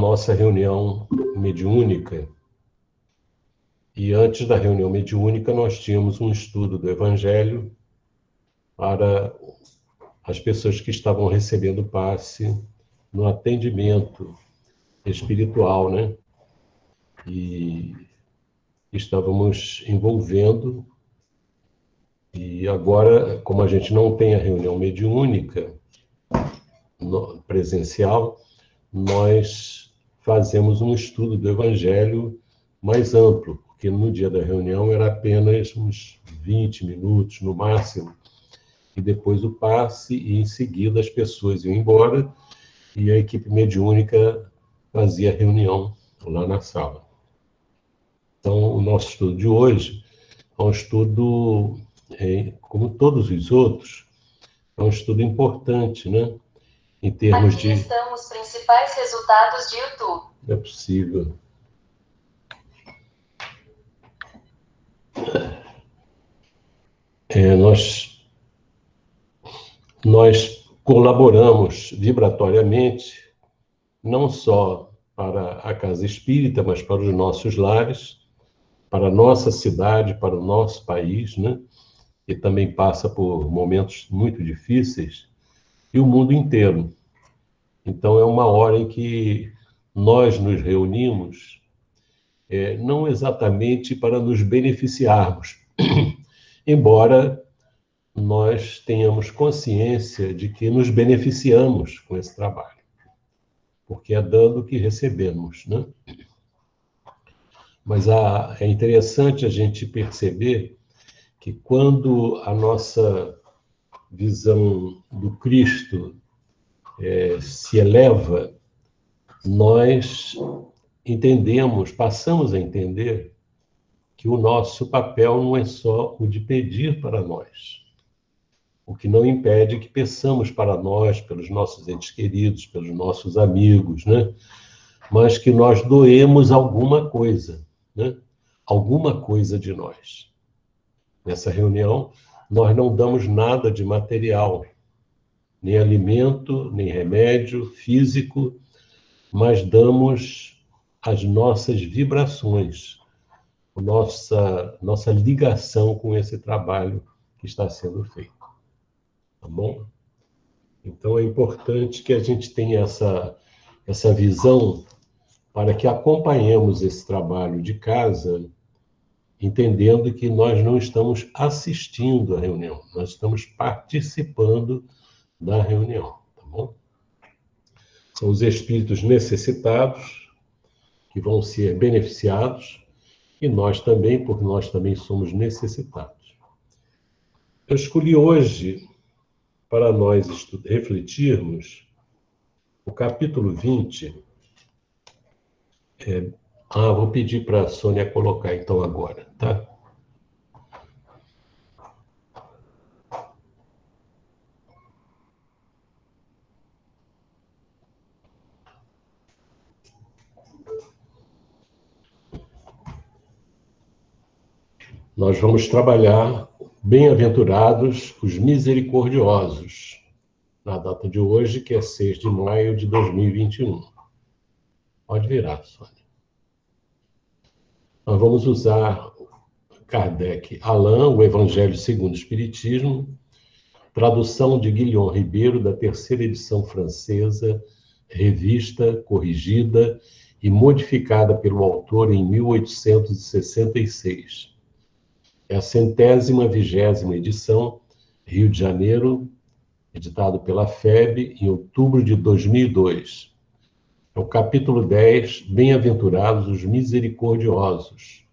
nossa reunião mediúnica. E antes da reunião mediúnica, nós tínhamos um estudo do Evangelho para as pessoas que estavam recebendo passe no atendimento espiritual, né? E estávamos envolvendo. E agora, como a gente não tem a reunião mediúnica presencial, nós fazemos um estudo do Evangelho mais amplo, porque no dia da reunião era apenas uns 20 minutos no máximo, e depois o passe, e em seguida as pessoas iam embora, e a equipe mediúnica fazia a reunião lá na sala. Então, o nosso estudo de hoje é um estudo, como todos os outros, é um estudo importante, né? Em termos Aqui estão os principais resultados de YouTube. É possível. Nós colaboramos vibratoriamente, não só para a Casa Espírita, mas para os nossos lares, para a nossa cidade, para o nosso país, né? Que também passa por momentos muito difíceis, e o mundo inteiro. Então, é uma hora em que nós nos reunimos, não exatamente para nos beneficiarmos, embora nós tenhamos consciência de que nos beneficiamos com esse trabalho, porque é dando que recebemos, né? Mas é interessante a gente perceber que quando a nossa visão do Cristo se eleva, nós entendemos, passamos a entender que o nosso papel não é só o de pedir para nós, o que não impede que peçamos para nós, pelos nossos entes queridos, pelos nossos amigos, né? Mas que nós doemos alguma coisa, né? Alguma coisa de nós. Nessa reunião, nós não damos nada de material, nem alimento, nem remédio físico, mas damos as nossas vibrações, nossa ligação com esse trabalho que está sendo feito. Tá bom? Então, é importante que a gente tenha essa visão para que acompanhemos esse trabalho de casa, entendendo que nós não estamos assistindo à reunião, nós estamos participando da reunião, tá bom? São os espíritos necessitados que vão ser beneficiados, e nós também, porque nós também somos necessitados. Eu escolhi hoje, para nós refletirmos, o capítulo 20. Vou pedir para a Sônia colocar então agora, tá? Nós vamos trabalhar bem-aventurados os misericordiosos, na data de hoje, que é 6 de maio de 2021. Pode virar, Sônia. Nós vamos usar Kardec, Alain, o Evangelho segundo o Espiritismo, tradução de Guilhom Ribeiro, da terceira edição francesa, revista, corrigida e modificada pelo autor em 1866. É a 120ª edição, Rio de Janeiro, editado pela FEB em outubro de 2002. É o capítulo 10, Bem-aventurados os misericordiosos,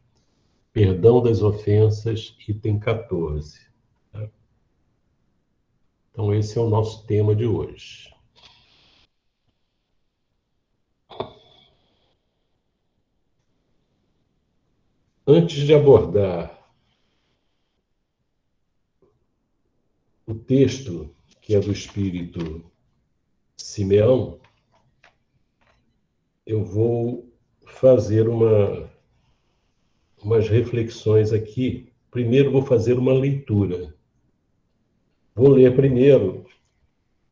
perdão das ofensas, item 14. Então, esse é o nosso tema de hoje. Antes de abordar o texto, que é do Espírito Simeão, eu vou fazer umas reflexões aqui. Primeiro, vou fazer uma leitura. Vou ler primeiro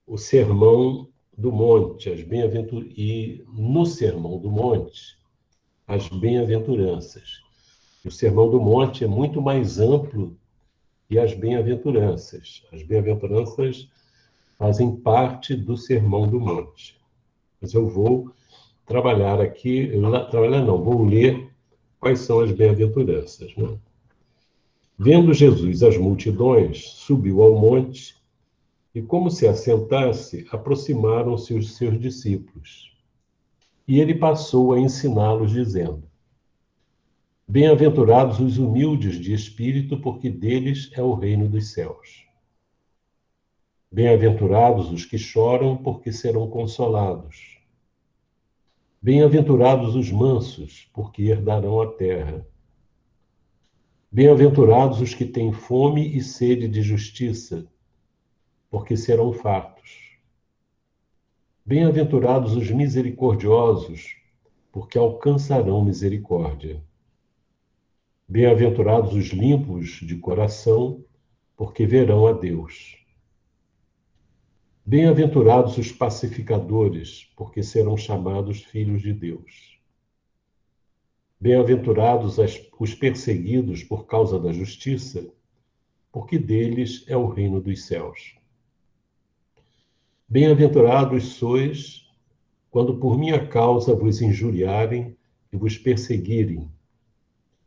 o sermão do Monte, e no Sermão do Monte, as bem-aventuranças. O Sermão do Monte é muito mais amplo que as bem-aventuranças. As bem-aventuranças fazem parte do Sermão do Monte. Mas eu vou trabalhar aqui, vou ler quais são as bem-aventuranças, né? Vendo Jesus as multidões, subiu ao monte e, como se assentasse, aproximaram-se os seus discípulos. E ele passou a ensiná-los, dizendo: Bem-aventurados os humildes de espírito, porque deles é o reino dos céus. Bem-aventurados os que choram, porque serão consolados. Bem-aventurados os mansos, porque herdarão a terra. Bem-aventurados os que têm fome e sede de justiça, porque serão fartos. Bem-aventurados os misericordiosos, porque alcançarão misericórdia. Bem-aventurados os limpos de coração, porque verão a Deus. Bem-aventurados os pacificadores, porque serão chamados filhos de Deus. Bem-aventurados os perseguidos por causa da justiça, porque deles é o reino dos céus. Bem-aventurados sois, quando por minha causa vos injuriarem e vos perseguirem,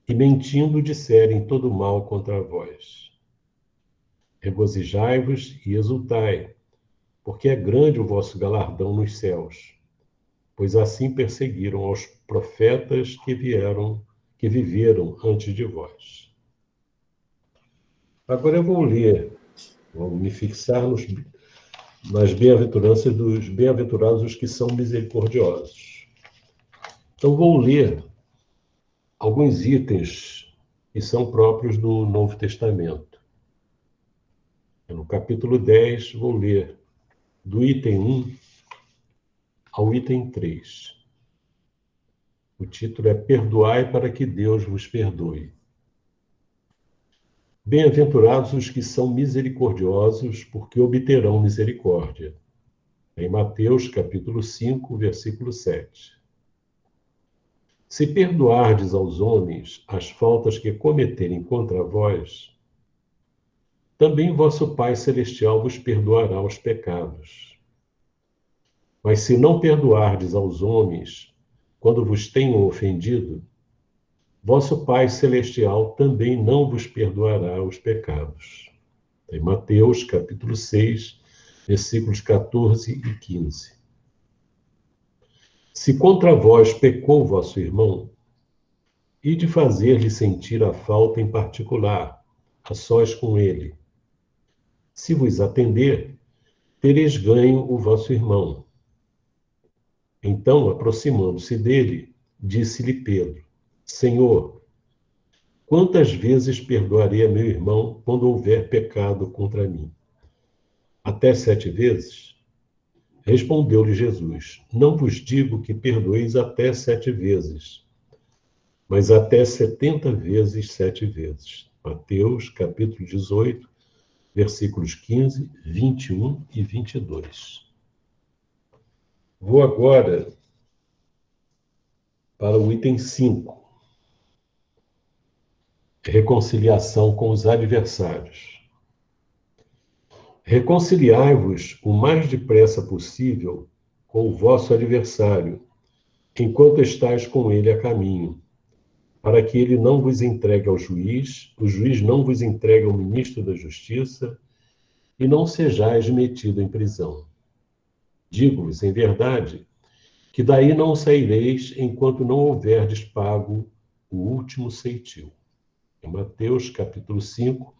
e mentindo disserem todo mal contra vós. Regozijai-vos e exultai, porque é grande o vosso galardão nos céus, pois assim perseguiram aos profetas que viveram antes de vós. Agora eu vou me fixar nas bem-aventuranças dos bem-aventurados os que são misericordiosos. Então vou ler alguns itens que são próprios do Novo Testamento. No capítulo 10, vou ler do item 1 ao item 3. O título é Perdoai para que Deus vos perdoe. Bem-aventurados os que são misericordiosos, porque obterão misericórdia. Em Mateus, capítulo 5, versículo 7. Se perdoardes aos homens as faltas que cometerem contra vós, também vosso Pai Celestial vos perdoará os pecados. Mas se não perdoardes aos homens quando vos tenham ofendido, vosso Pai Celestial também não vos perdoará os pecados. Em Mateus, capítulo 6, versículos 14 e 15. Se contra vós pecou vosso irmão, ide fazer-lhe sentir a falta em particular, a sós com ele. Se vos atender, tereis ganho o vosso irmão. Então, aproximando-se dele, disse-lhe Pedro: Senhor, quantas vezes perdoarei a meu irmão quando houver pecado contra mim? Até 7 vezes? Respondeu-lhe Jesus: Não vos digo que perdoeis até 7 vezes, mas até 70 vezes 7 vezes. Mateus, capítulo 18, versículos 15, 21 e 22. Vou agora para o item 5. Reconciliação com os adversários. Reconciliai-vos o mais depressa possível com o vosso adversário, enquanto estáis com ele a caminho, para que ele não vos entregue ao juiz, o juiz não vos entregue ao ministro da Justiça, e não sejais metido em prisão. Digo-vos, em verdade, que daí não saireis enquanto não houverdes pago o último ceitil. Em Mateus, capítulo 5,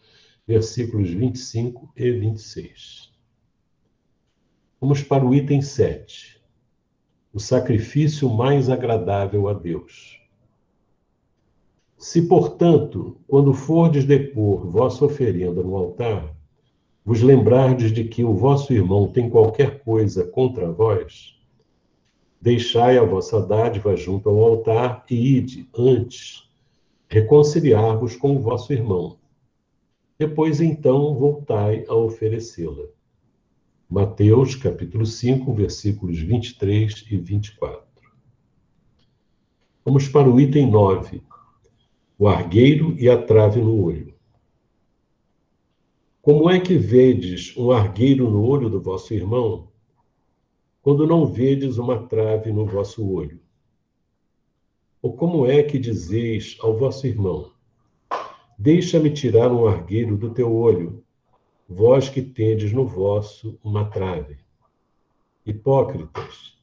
versículos 25 e 26. Vamos para o item 7. O sacrifício mais agradável a Deus. Se, portanto, quando fordes depor vossa oferenda no altar, vos lembrardes de que o vosso irmão tem qualquer coisa contra vós, deixai a vossa dádiva junto ao altar e ide, antes, reconciliar-vos com o vosso irmão. Depois, então, voltai a oferecê-la. Mateus, capítulo 5, versículos 23 e 24. Vamos para o item 9. O argueiro e a trave no olho. Como é que vedes um argueiro no olho do vosso irmão, quando não vedes uma trave no vosso olho? Ou como é que dizeis ao vosso irmão: deixa-me tirar um argueiro do teu olho, vós que tendes no vosso uma trave? Hipócritas,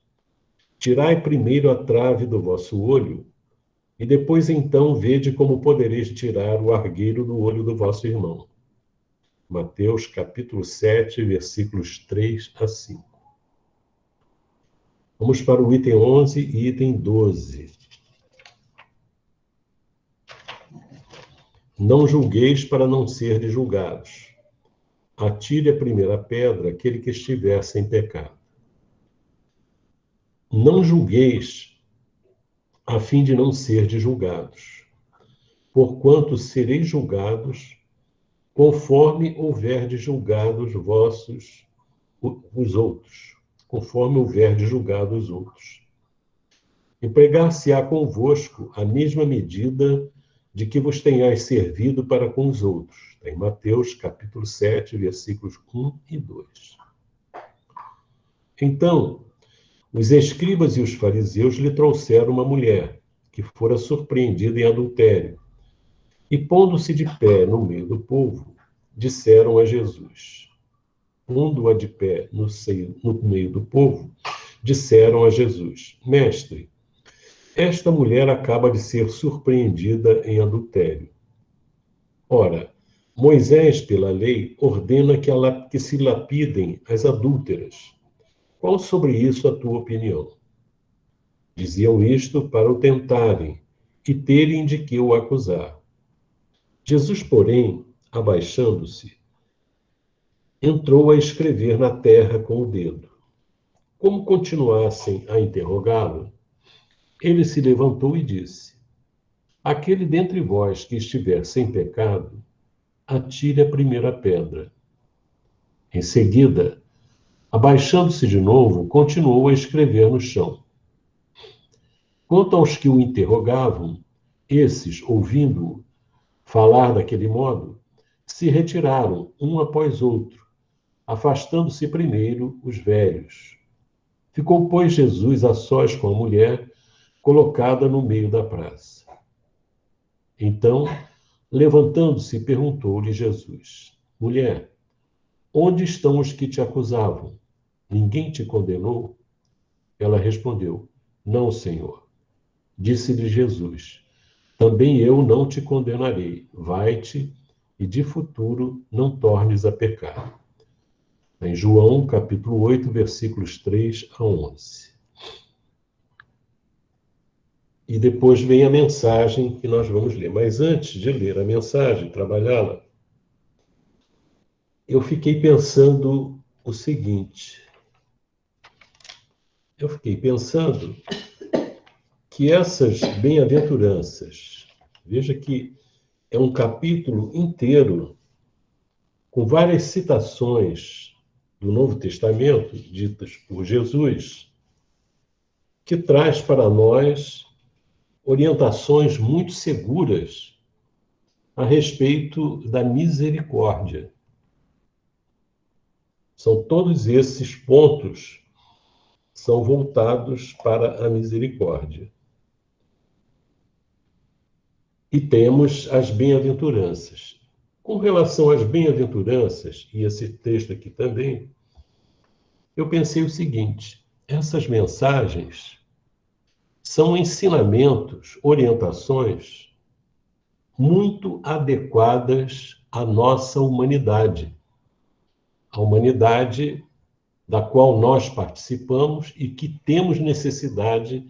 tirai primeiro a trave do vosso olho, e depois então vede como podereis tirar o argueiro do olho do vosso irmão. Mateus capítulo 7, versículos 3 a 5. Vamos para o item 11 e item 12. Não julgueis para não serdes julgados. Atire a primeira pedra aquele que estiver sem pecado. Não julgueis a fim de não serdes julgados, porquanto sereis julgados conforme houverdes julgados os outros, conforme houverdes julgado os outros. Empregar-se-á convosco a mesma medida de que vos tenhais servido para com os outros. Em Mateus, capítulo 7, versículos 1 e 2. Então, os escribas e os fariseus lhe trouxeram uma mulher que fora surpreendida em adultério. E, pondo-se de pé no meio do povo, disseram a Jesus. Pondo-a de pé no meio do povo, disseram a Jesus: Mestre, esta mulher acaba de ser surpreendida em adultério. Ora, Moisés, pela lei, ordena que se lapidem as adúlteras. Qual sobre isso a tua opinião? Diziam isto para o tentarem e terem de que o acusar. Jesus, porém, abaixando-se, entrou a escrever na terra com o dedo. Como continuassem a interrogá-lo, ele se levantou e disse: aquele dentre vós que estiver sem pecado, atire a primeira pedra. Em seguida, abaixando-se de novo, continuou a escrever no chão. Quanto aos que o interrogavam, esses, ouvindo-o falar daquele modo, se retiraram, um após outro, afastando-se primeiro os velhos. Ficou, pois, Jesus a sós com a mulher, colocada no meio da praça. Então, levantando-se, perguntou-lhe Jesus: mulher, onde estão os que te acusavam? Ninguém te condenou? Ela respondeu: não, Senhor. Disse-lhe Jesus: também eu não te condenarei. Vai-te e de futuro não tornes a pecar. Em João, capítulo 8, versículos 3 a 11. E depois vem a mensagem que nós vamos ler. Mas antes de ler a mensagem, trabalhá-la, eu fiquei pensando o seguinte. Eu fiquei pensando que essas bem-aventuranças, veja que é um capítulo inteiro com várias citações do Novo Testamento, ditas por Jesus, que traz para nós orientações muito seguras a respeito da misericórdia. São todos esses pontos são voltados para a misericórdia. E temos as bem-aventuranças. Com relação às bem-aventuranças, e esse texto aqui também, eu pensei o seguinte: essas mensagens são ensinamentos, orientações muito adequadas à nossa humanidade, a humanidade da qual nós participamos e que temos necessidade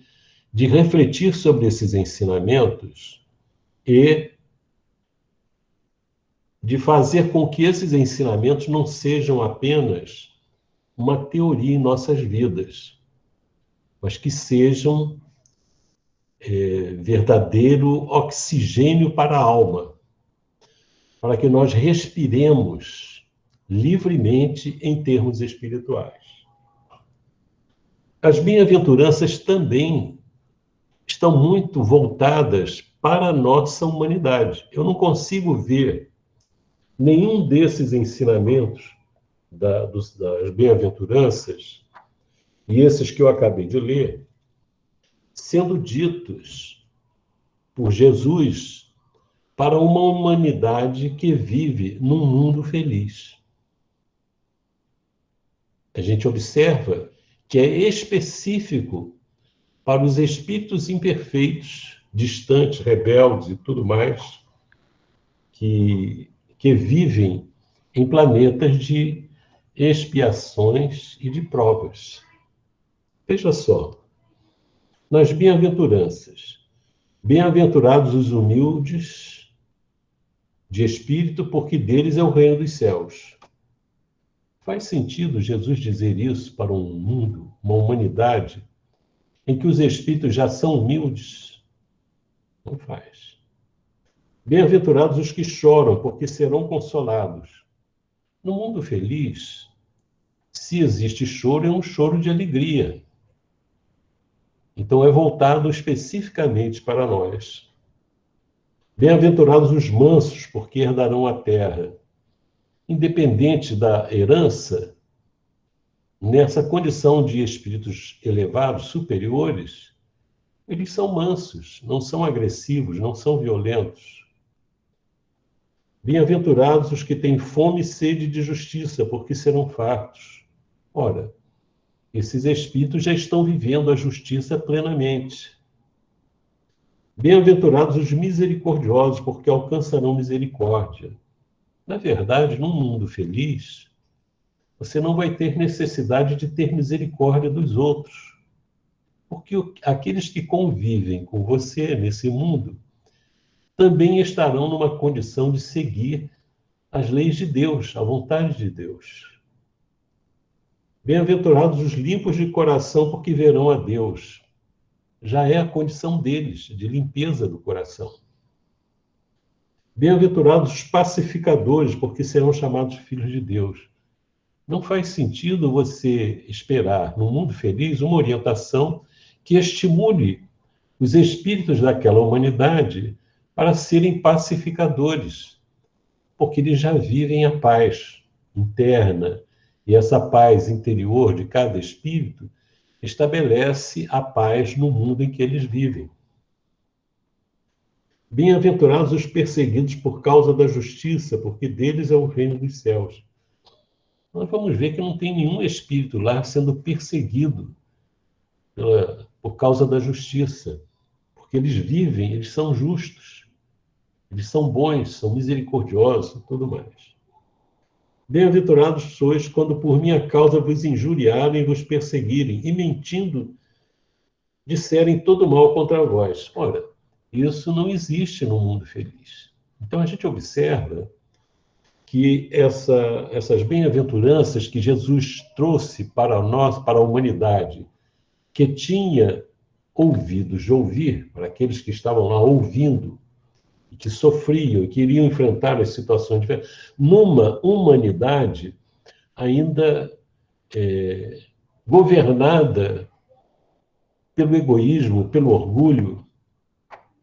de refletir sobre esses ensinamentos e de fazer com que esses ensinamentos não sejam apenas uma teoria em nossas vidas, mas que sejam verdadeiro oxigênio para a alma, para que nós respiremos livremente em termos espirituais. As bem-aventuranças também estão muito voltadas para a nossa humanidade. Eu não consigo ver nenhum desses ensinamentos das bem-aventuranças, e esses que eu acabei de ler, sendo ditos por Jesus para uma humanidade que vive num mundo feliz. A gente observa que é específico para os espíritos imperfeitos, distantes, rebeldes e tudo mais, que vivem em planetas de expiações e de provas. Veja só, nas bem-aventuranças, bem-aventurados os humildes de espírito, porque deles é o reino dos céus. Faz sentido Jesus dizer isso para um mundo, uma humanidade, em que os espíritos já são humildes? Não faz. Bem-aventurados os que choram, porque serão consolados. No mundo feliz, se existe choro, é um choro de alegria. Então é voltado especificamente para nós. Bem-aventurados os mansos, porque herdarão a terra. Independente da herança, nessa condição de espíritos elevados, superiores, eles são mansos, não são agressivos, não são violentos. Bem-aventurados os que têm fome e sede de justiça, porque serão fartos. Ora, esses espíritos já estão vivendo a justiça plenamente. Bem-aventurados os misericordiosos, porque alcançarão misericórdia. Na verdade, num mundo feliz, você não vai ter necessidade de ter misericórdia dos outros. Porque aqueles que convivem com você nesse mundo também estarão numa condição de seguir as leis de Deus, a vontade de Deus. Bem-aventurados os limpos de coração, porque verão a Deus. Já é a condição deles, de limpeza do coração. Bem-aventurados os pacificadores, porque serão chamados filhos de Deus. Não faz sentido você esperar, no mundo feliz, uma orientação que estimule os espíritos daquela humanidade para serem pacificadores, porque eles já vivem a paz interna, e essa paz interior de cada espírito estabelece a paz no mundo em que eles vivem. Bem-aventurados os perseguidos por causa da justiça, porque deles é o reino dos céus. Nós vamos ver que não tem nenhum espírito lá sendo perseguido por causa da justiça, porque eles vivem, eles são justos, eles são bons, são misericordiosos e tudo mais. Bem-aventurados sois quando por minha causa vos injuriarem e vos perseguirem, e mentindo disserem todo mal contra vós. Ora, isso não existe no mundo feliz. Então a gente observa que essas bem-aventuranças que Jesus trouxe para nós, para a humanidade, que tinha ouvidos de ouvir, para aqueles que estavam lá ouvindo, e que sofriam, e queriam enfrentar as situações diferentes, numa humanidade ainda governada pelo egoísmo, pelo orgulho,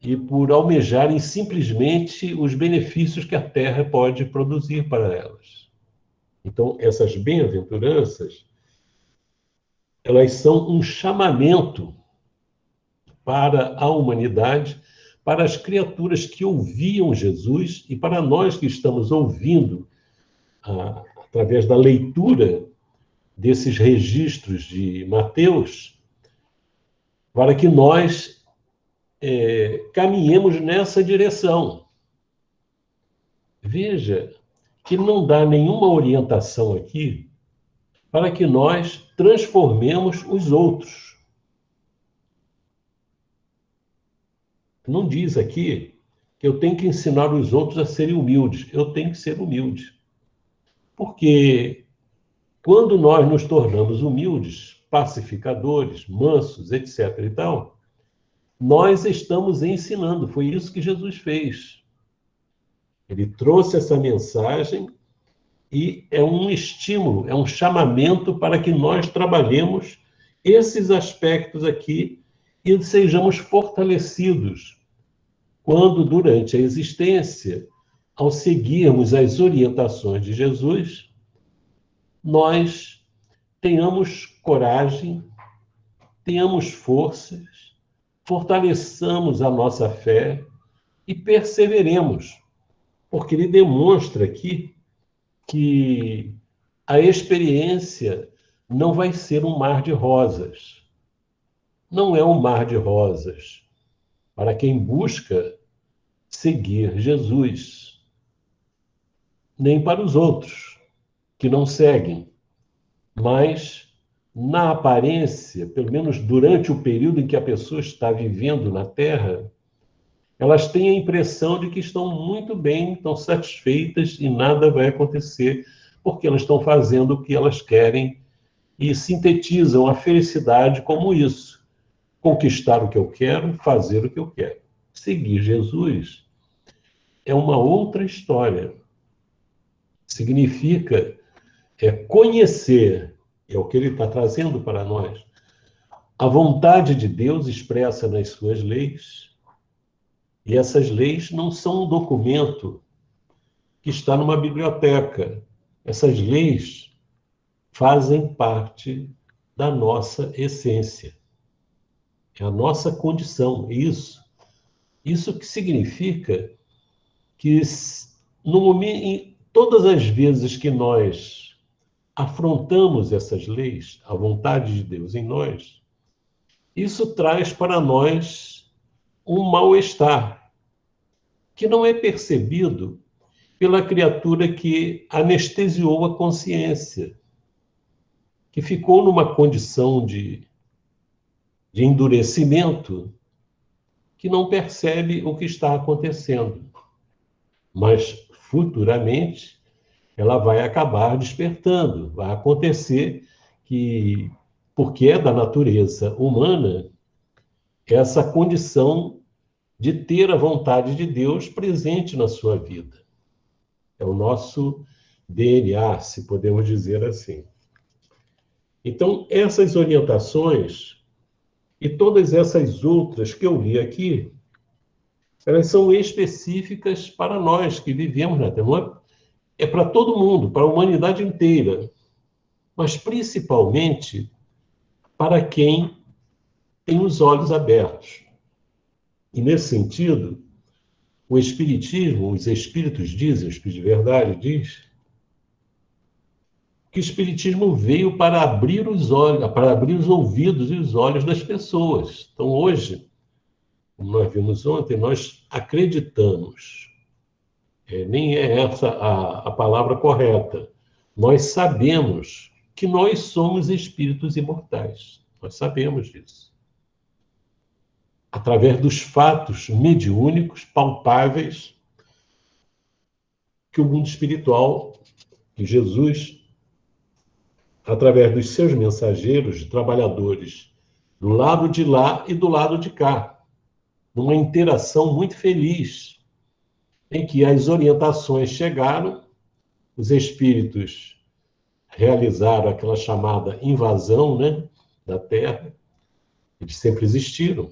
e por almejarem simplesmente os benefícios que a Terra pode produzir para elas. Então, essas bem-aventuranças, elas são um chamamento para a humanidade, para as criaturas que ouviam Jesus e para nós que estamos ouvindo, através da leitura desses registros de Mateus, para que nós caminhemos nessa direção. Veja que não dá nenhuma orientação aqui para que nós transformemos os outros. Não diz aqui que eu tenho que ensinar os outros a serem humildes. Eu tenho que ser humilde. Porque quando nós nos tornamos humildes, pacificadores, mansos, etc. e tal, nós estamos ensinando. Foi isso que Jesus fez. Ele trouxe essa mensagem e é um estímulo, é um chamamento para que nós trabalhemos esses aspectos aqui e sejamos fortalecidos quando, durante a existência, ao seguirmos as orientações de Jesus, nós tenhamos coragem, tenhamos forças, fortaleçamos a nossa fé e perseveremos, porque ele demonstra aqui que a experiência não vai ser um mar de rosas. Não é um mar de rosas para quem busca seguir Jesus, nem para os outros que não seguem. Mas, na aparência, pelo menos durante o período em que a pessoa está vivendo na Terra, elas têm a impressão de que estão muito bem, estão satisfeitas e nada vai acontecer, porque elas estão fazendo o que elas querem e sintetizam a felicidade como isso: conquistar o que eu quero, fazer o que eu quero. Seguir Jesus é uma outra história. Significa conhecer, é o que ele está trazendo para nós, a vontade de Deus expressa nas suas leis. E essas leis não são um documento que está numa biblioteca. Essas leis fazem parte da nossa essência. É a nossa condição. Isso que significa que, no momento, todas as vezes que nós afrontamos essas leis, a vontade de Deus em nós, isso traz para nós um mal-estar que não é percebido pela criatura que anestesiou a consciência, que ficou numa condição de endurecimento, que não percebe o que está acontecendo. Mas, futuramente, ela vai acabar despertando. Vai acontecer que, porque é da natureza humana, essa condição de ter a vontade de Deus presente na sua vida. É o nosso DNA, se podemos dizer assim. Então, essas orientações e todas essas outras que eu li aqui, elas são específicas para nós que vivemos na Terra. É para todo mundo, para a humanidade inteira, mas principalmente para quem tem os olhos abertos. E, nesse sentido, o Espiritismo, os Espíritos dizem, o Espírito de Verdade diz, que o Espiritismo veio para abrir os olhos, para abrir os ouvidos e os olhos das pessoas. Então, hoje, como nós vimos ontem, nós acreditamos, nem é essa a palavra correta, nós sabemos que nós somos espíritos imortais. Nós sabemos disso. Através dos fatos mediúnicos, palpáveis, que o mundo espiritual, que Jesus, através dos seus mensageiros, trabalhadores, do lado de lá e do lado de cá, numa interação muito feliz, em que as orientações chegaram, os espíritos realizaram aquela chamada invasão, né, da Terra. Eles sempre existiram,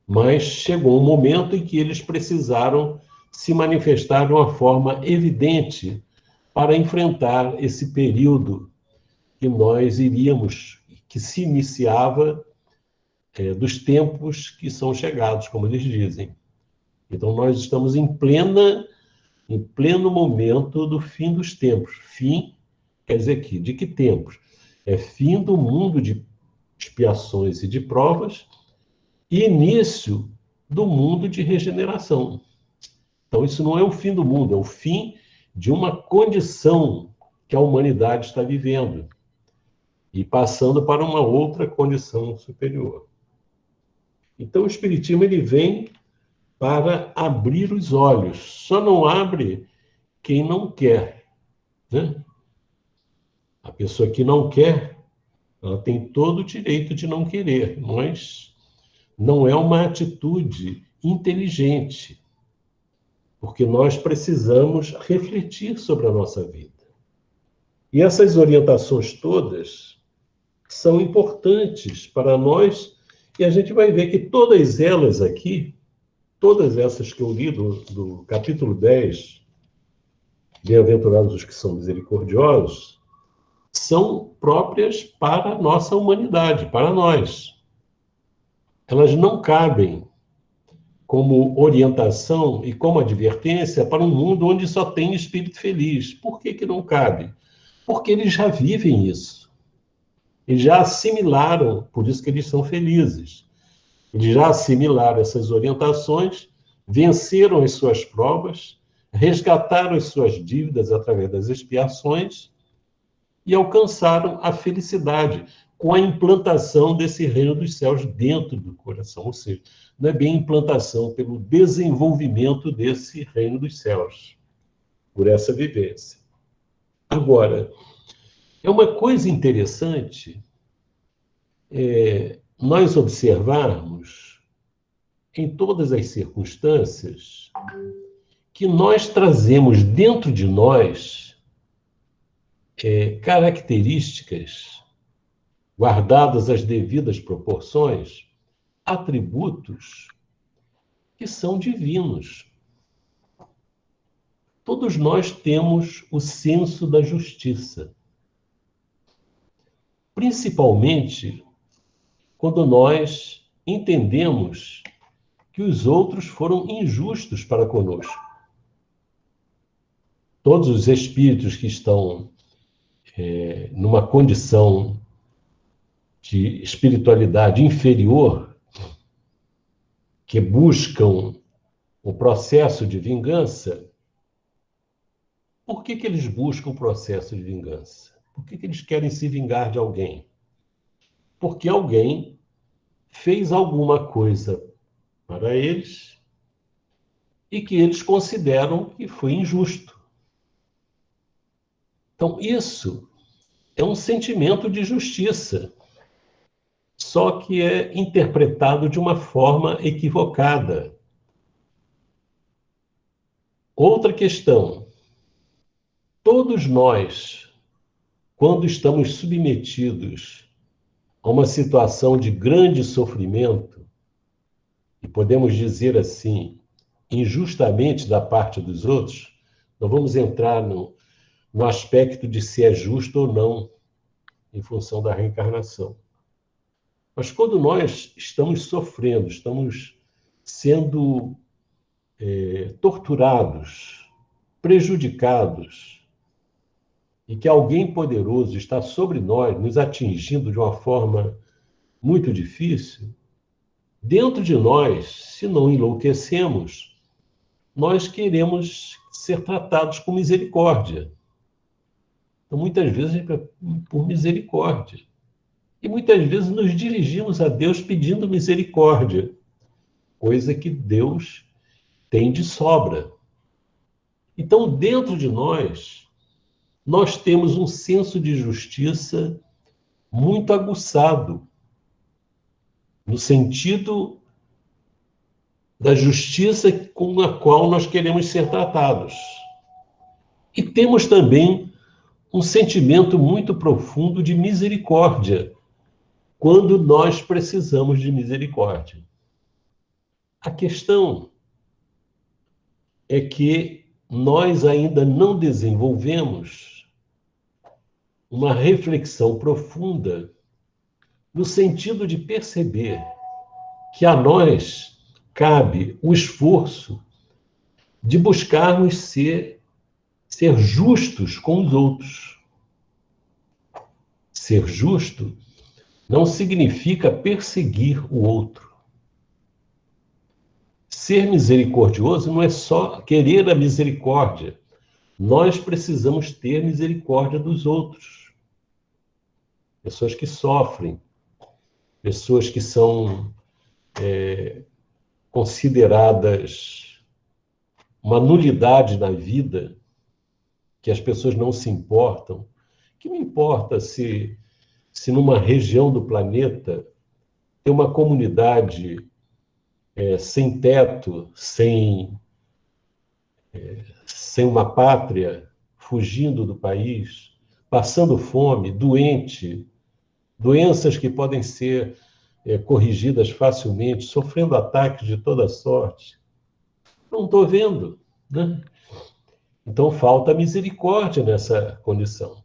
mas chegou um momento em que eles precisaram se manifestar de uma forma evidente para enfrentar esse período que nós iríamos, que se iniciava dos tempos que são chegados, como eles dizem. Então, nós estamos em pleno momento do fim dos tempos. Fim, quer dizer aqui, de que tempos? É fim do mundo de expiações e de provas e início do mundo de regeneração. Então, isso não é o fim do mundo, é o fim de uma condição que a humanidade está vivendo e passando para uma outra condição superior. Então, o Espiritismo ele vem para abrir os olhos. Só não abre quem não quer, né? A pessoa que não quer, ela tem todo o direito de não querer, mas não é uma atitude inteligente, porque nós precisamos refletir sobre a nossa vida. E essas orientações todas são importantes para nós, e a gente vai ver que todas elas aqui, todas essas que eu li do capítulo 10, Bem-aventurados os que são misericordiosos, são próprias para a nossa humanidade, para nós. Elas não cabem como orientação e como advertência para um mundo onde só tem espírito feliz. Por que que não cabe? Porque eles já vivem isso. Eles já assimilaram, por isso que eles são felizes. Eles já assimilaram essas orientações, venceram as suas provas, resgataram as suas dívidas através das expiações e alcançaram a felicidade com a implantação desse reino dos céus dentro do coração. Ou seja, não é bem implantação, pelo desenvolvimento desse reino dos céus, por essa vivência. Agora, é uma coisa interessante nós observarmos em todas as circunstâncias que nós trazemos dentro de nós características, guardadas as devidas proporções, atributos que são divinos. Todos nós temos o senso da justiça, principalmente quando nós entendemos que os outros foram injustos para conosco. Todos os espíritos que estão numa condição de espiritualidade inferior, que buscam o processo de vingança, por que que eles buscam o processo de vingança? Por que que eles querem se vingar de alguém? Porque alguém fez alguma coisa para eles e que eles consideram que foi injusto. Então, isso é um sentimento de justiça, só que é interpretado de uma forma equivocada. Outra questão: todos nós, quando estamos submetidos a uma situação de grande sofrimento, e podemos dizer assim, injustamente da parte dos outros, não vamos entrar no aspecto de se é justo ou não, em função da reencarnação. Mas quando nós estamos sofrendo, estamos sendo torturados, prejudicados, e que alguém poderoso está sobre nós, nos atingindo de uma forma muito difícil, dentro de nós, se não enlouquecemos, nós queremos ser tratados com misericórdia. Então, muitas vezes, por misericórdia. E muitas vezes nos dirigimos a Deus pedindo misericórdia, coisa que Deus tem de sobra. Então, dentro de nós, nós temos um senso de justiça muito aguçado, no sentido da justiça com a qual nós queremos ser tratados. E temos também um sentimento muito profundo de misericórdia, quando nós precisamos de misericórdia. A questão é que nós ainda não desenvolvemos uma reflexão profunda no sentido de perceber que a nós cabe o esforço de buscarmos ser justos com os outros. Ser justo não significa perseguir o outro. Ser misericordioso não é só querer a misericórdia. Nós precisamos ter misericórdia dos outros. Pessoas que sofrem, pessoas que são consideradas uma nulidade na vida, que as pessoas não se importam. Que me importa se numa região do planeta tem uma comunidade sem teto, sem uma pátria, fugindo do país, passando fome, doente, doenças que podem ser corrigidas facilmente, sofrendo ataques de toda sorte. Não estou vendo, né? Então falta misericórdia nessa condição.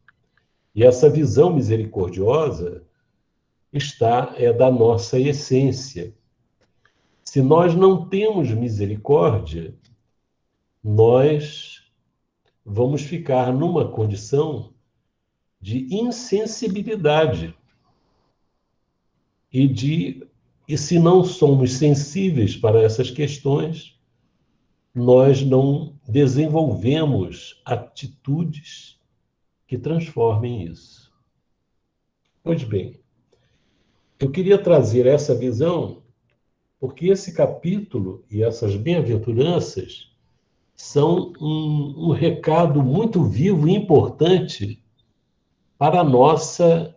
E essa visão misericordiosa é da nossa essência. Se nós não temos misericórdia, nós vamos ficar numa condição de insensibilidade. E se não somos sensíveis para essas questões, nós não desenvolvemos atitudes que transformem isso. Pois bem, eu queria trazer essa visão porque esse capítulo e essas bem-aventuranças são um recado muito vivo e importante para a nossa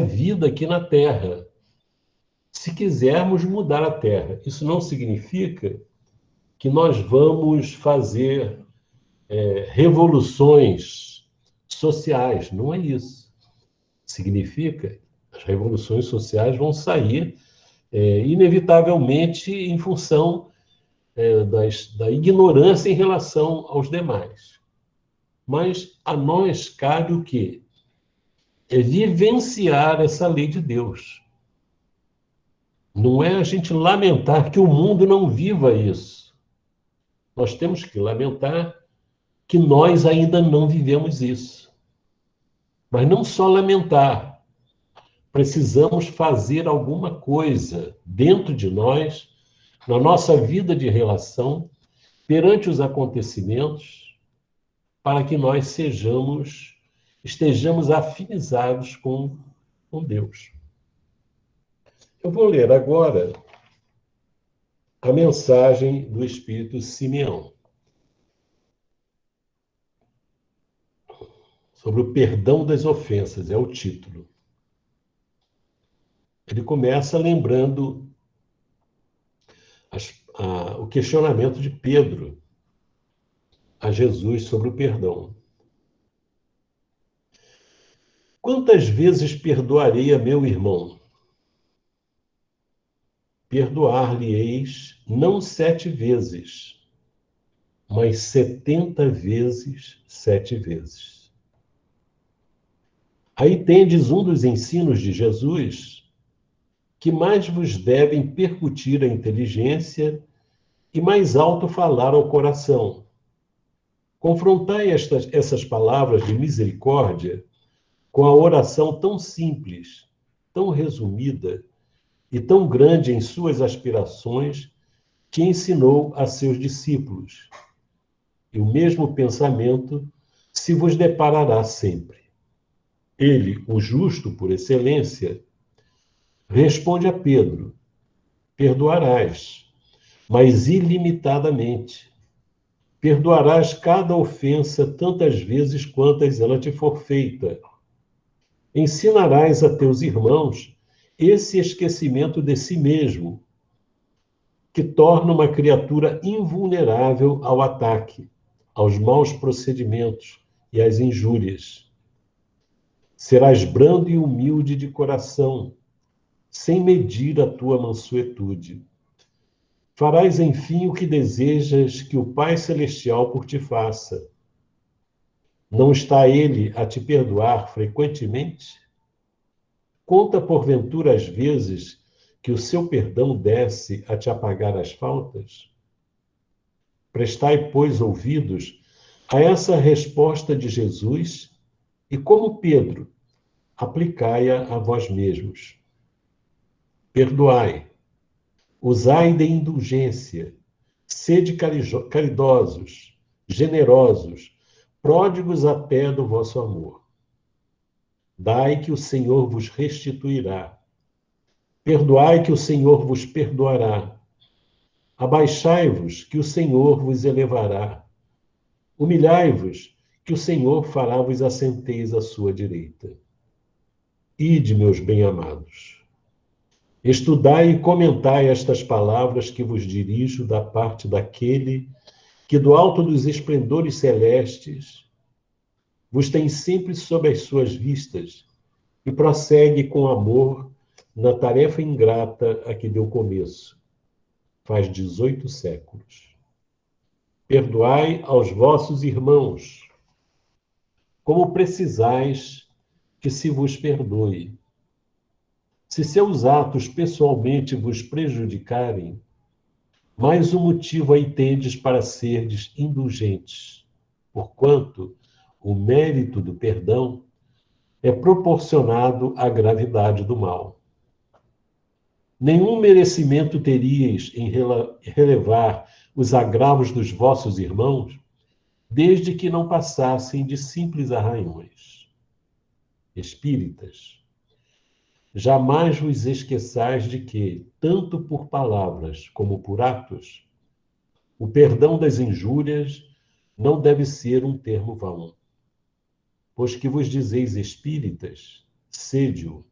vida aqui na Terra. Se quisermos mudar a Terra, isso não significa que nós vamos fazer revoluções sociais, não é isso. Significa que as revoluções sociais vão sair inevitavelmente em função da ignorância em relação aos demais. Mas a nós cabe o quê? É vivenciar essa lei de Deus. Não é a gente lamentar que o mundo não viva isso. Nós temos que lamentar que nós ainda não vivemos isso. Mas não só lamentar. Precisamos fazer alguma coisa dentro de nós, na nossa vida de relação, perante os acontecimentos, para que nós estejamos afinizados com Deus. Eu vou ler agora a mensagem do Espírito Simeão sobre o perdão das ofensas, é o título. Ele começa lembrando o questionamento de Pedro a Jesus sobre o perdão. Quantas vezes perdoarei a meu irmão? Perdoar-lhe-eis não 7 vezes, mas 70 vezes 7 vezes. Aí tendes um dos ensinos de Jesus que mais vos devem percutir a inteligência e mais alto falar ao coração. Confrontai essas palavras de misericórdia com a oração tão simples, tão resumida e tão grande em suas aspirações que ensinou a seus discípulos. E o mesmo pensamento se vos deparará sempre. Ele, o justo por excelência, responde a Pedro: perdoarás, mas ilimitadamente. Perdoarás cada ofensa tantas vezes quantas ela te for feita. Ensinarás a teus irmãos esse esquecimento de si mesmo, que torna uma criatura invulnerável ao ataque, aos maus procedimentos e às injúrias. Serás brando e humilde de coração, sem medir a tua mansuetude. Farás, enfim, o que desejas que o Pai Celestial por ti faça. Não está Ele a te perdoar frequentemente? Conta, porventura, as vezes que o seu perdão desce a te apagar as faltas? Prestai, pois, ouvidos a essa resposta de Jesus e, como Pedro, aplicai-a a vós mesmos. Perdoai, usai de indulgência, sede caridosos, generosos, pródigos até do vosso amor. Dai que o Senhor vos restituirá. Perdoai que o Senhor vos perdoará. Abaixai-vos que o Senhor vos elevará. Humilhai-vos que o Senhor fará vos assenteis à sua direita. Ide, meus bem-amados. Estudai e comentai estas palavras que vos dirijo da parte daquele que do alto dos esplendores celestes vos tem sempre sob as suas vistas e prossegue com amor na tarefa ingrata a que deu começo, faz 18 séculos. Perdoai aos vossos irmãos, como precisais que se vos perdoe. Se seus atos pessoalmente vos prejudicarem, mais um motivo aí tendes para serdes indulgentes, porquanto o mérito do perdão é proporcionado à gravidade do mal. Nenhum merecimento teríeis em relevar os agravos dos vossos irmãos, desde que não passassem de simples arranhões. Espíritas, jamais vos esqueçais de que, tanto por palavras como por atos, o perdão das injúrias não deve ser um termo vão. Pois que vos dizeis espíritas, sede-o.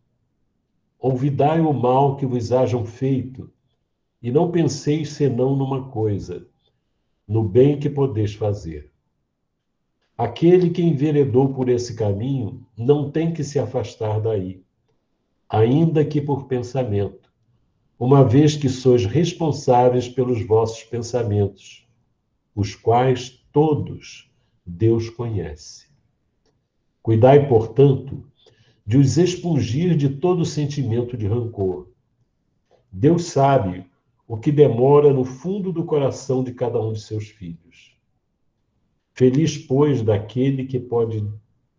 Olvidai o mal que vos hajam feito, e não penseis senão numa coisa, no bem que podeis fazer. Aquele que enveredou por esse caminho não tem que se afastar daí, ainda que por pensamento, uma vez que sois responsáveis pelos vossos pensamentos, os quais todos Deus conhece. Cuidai, portanto, de os expungir de todo sentimento de rancor. Deus sabe o que demora no fundo do coração de cada um de seus filhos. Feliz, pois, daquele que pode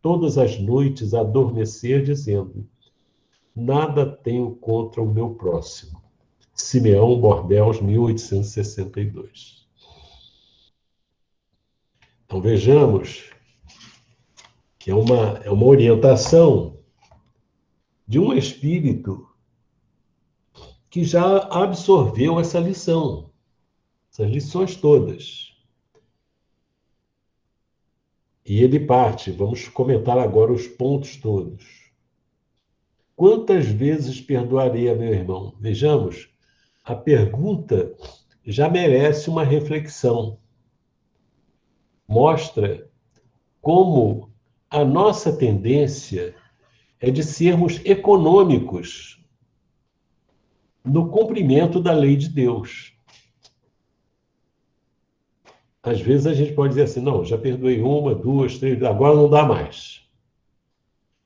todas as noites adormecer dizendo: nada tenho contra o meu próximo. Simeão Bordeaux, 1862. Então vejamos que é uma orientação de um espírito que já absorveu essa lição, essas lições todas. E ele parte, vamos comentar agora os pontos todos. Quantas vezes perdoarei a meu irmão? Vejamos, a pergunta já merece uma reflexão. Mostra como a nossa tendência é de sermos econômicos no cumprimento da lei de Deus. Às vezes a gente pode dizer assim, não, já perdoei uma, duas, três, agora não dá mais.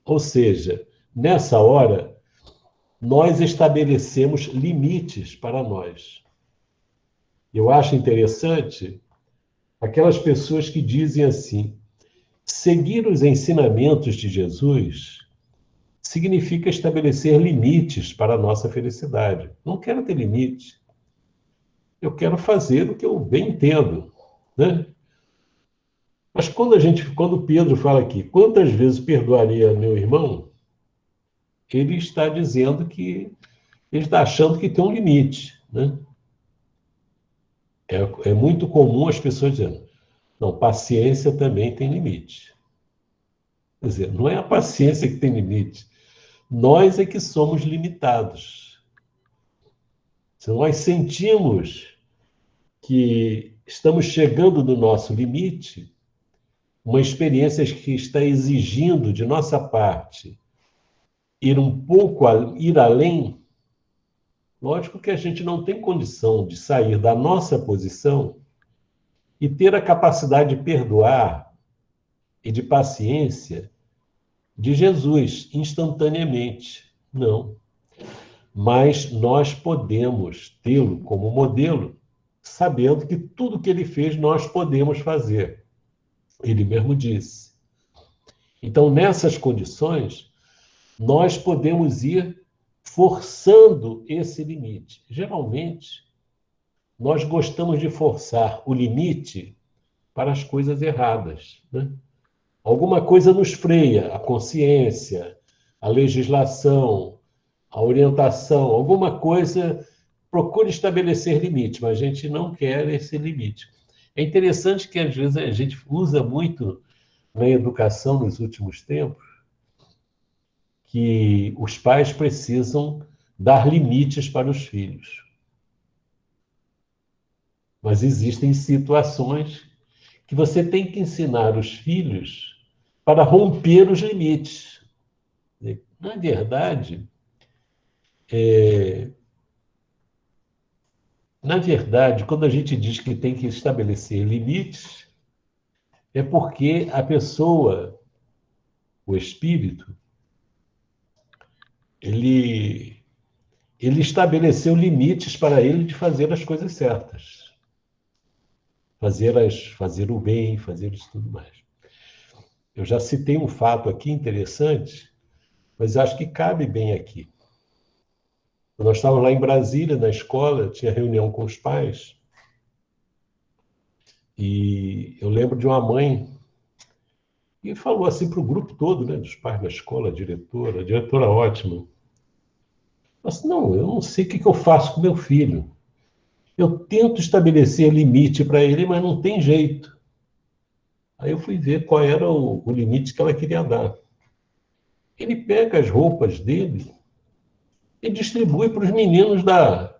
Ou seja, nessa hora, nós estabelecemos limites para nós. Eu acho interessante aquelas pessoas que dizem assim, seguir os ensinamentos de Jesus significa estabelecer limites para a nossa felicidade. Não quero ter limite. Eu quero fazer o que eu bem entendo, né? Mas quando Pedro fala aqui, quantas vezes perdoaria meu irmão, ele está dizendo que ele está achando que tem um limite, né? É muito comum as pessoas dizendo, não, paciência também tem limite. Quer dizer, não é a paciência que tem limite, nós é que somos limitados. Se nós sentimos que estamos chegando no nosso limite, uma experiência que está exigindo de nossa parte ir além, lógico que a gente não tem condição de sair da nossa posição e ter a capacidade de perdoar e de paciência de Jesus instantaneamente. Não. Mas nós podemos tê-lo como modelo, sabendo que tudo que ele fez nós podemos fazer. Ele mesmo disse. Então, nessas condições, nós podemos ir forçando esse limite. Geralmente, nós gostamos de forçar o limite para as coisas erradas, né? Alguma coisa nos freia, a consciência, a legislação, a orientação, alguma coisa procura estabelecer limite, mas a gente não quer esse limite. É interessante que, às vezes, a gente usa muito na educação nos últimos tempos que os pais precisam dar limites para os filhos. Mas existem situações que você tem que ensinar os filhos para romper os limites. Na verdade, quando a gente diz que tem que estabelecer limites, é porque a pessoa, o espírito, ele estabeleceu limites para ele de fazer as coisas certas. Fazer o bem, fazer isso tudo mais. Eu já citei um fato aqui interessante, mas acho que cabe bem aqui. Nós estávamos lá em Brasília, na escola, tinha reunião com os pais, e eu lembro de uma mãe que falou assim para o grupo todo, né, dos pais da escola, a diretora ótima. Assim, não, eu não sei o que eu faço com meu filho. Eu tento estabelecer limite para ele, mas não tem jeito. Aí eu fui ver qual era o limite que ela queria dar. Ele pega as roupas dele e distribui para os meninos da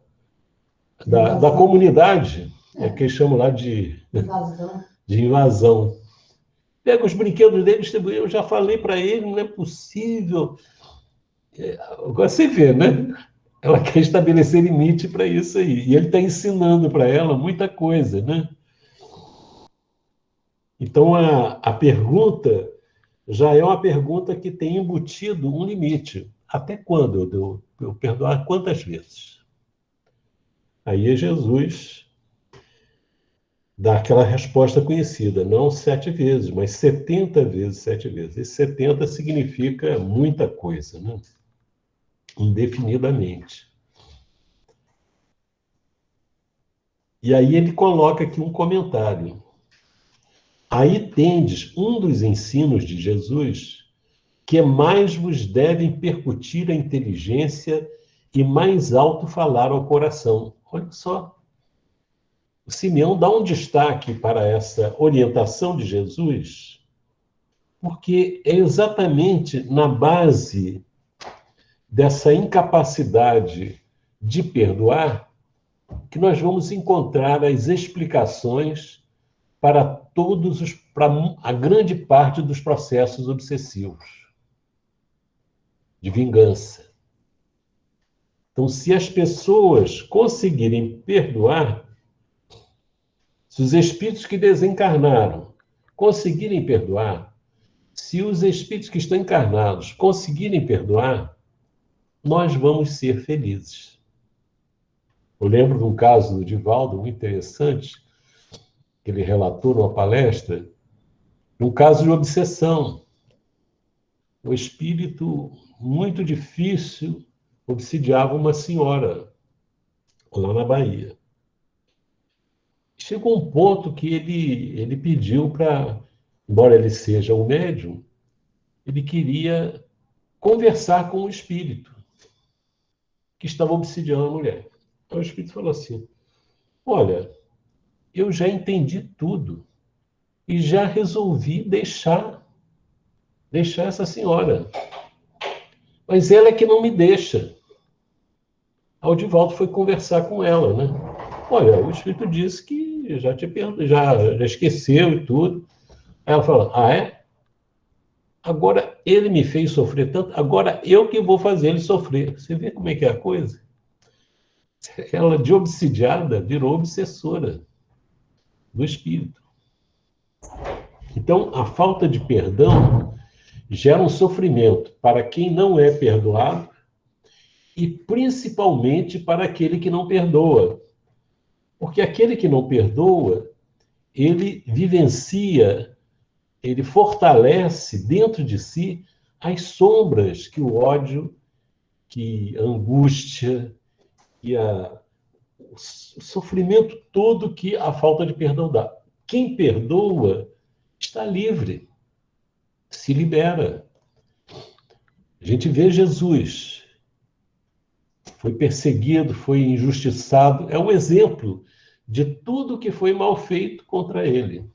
comunidade, que eles chamam lá de invasão. Pega os brinquedos dele e distribui. Eu já falei para ele, não é possível. Agora você vê, né? Ela quer estabelecer limite para isso aí. E ele está ensinando para ela muita coisa, né? Então, a pergunta já é uma pergunta que tem embutido um limite. Até quando eu perdoar? Quantas vezes? Aí é Jesus dá aquela resposta conhecida, não 7 vezes, mas 70 vezes 7 vezes. E 70 significa muita coisa, né? Indefinidamente. E aí ele coloca aqui um comentário. Aí tendes um dos ensinos de Jesus que mais vos devem percutir a inteligência e mais alto falar ao coração. Olha só. O Simeão dá um destaque para essa orientação de Jesus, porque é exatamente na base dessa incapacidade de perdoar que nós vamos encontrar as explicações para para a grande parte dos processos obsessivos de vingança. Então, se as pessoas conseguirem perdoar, se os espíritos que desencarnaram conseguirem perdoar, se os espíritos que estão encarnados conseguirem perdoar, nós vamos ser felizes. Eu lembro de um caso do Divaldo muito interessante, que ele relatou numa palestra, um caso de obsessão. O espírito muito difícil obsidiava uma senhora lá na Bahia. Chegou um ponto que ele pediu para, embora ele seja um médium, ele queria conversar com o espírito que estava obsidiando a mulher. Então o espírito falou assim: olha, eu já entendi tudo e já resolvi deixar essa senhora. Mas ela é que não me deixa. Aí o Divaldo foi conversar com ela, né? Olha, o espírito disse que já te perdoou, já esqueceu e tudo. Aí ela falou: ah, é? Agora ele me fez sofrer tanto, agora eu que vou fazer ele sofrer. Você vê como é que é a coisa? Ela, de obsidiada, virou obsessora do espírito. Então, a falta de perdão gera um sofrimento para quem não é perdoado e principalmente para aquele que não perdoa. Porque aquele que não perdoa, ele vivencia, ele fortalece dentro de si as sombras que o ódio, que a angústia, que o sofrimento todo que a falta de perdão dá. Quem perdoa está livre, se libera. A gente vê Jesus, foi perseguido, foi injustiçado, é um exemplo de tudo que foi mal feito contra ele.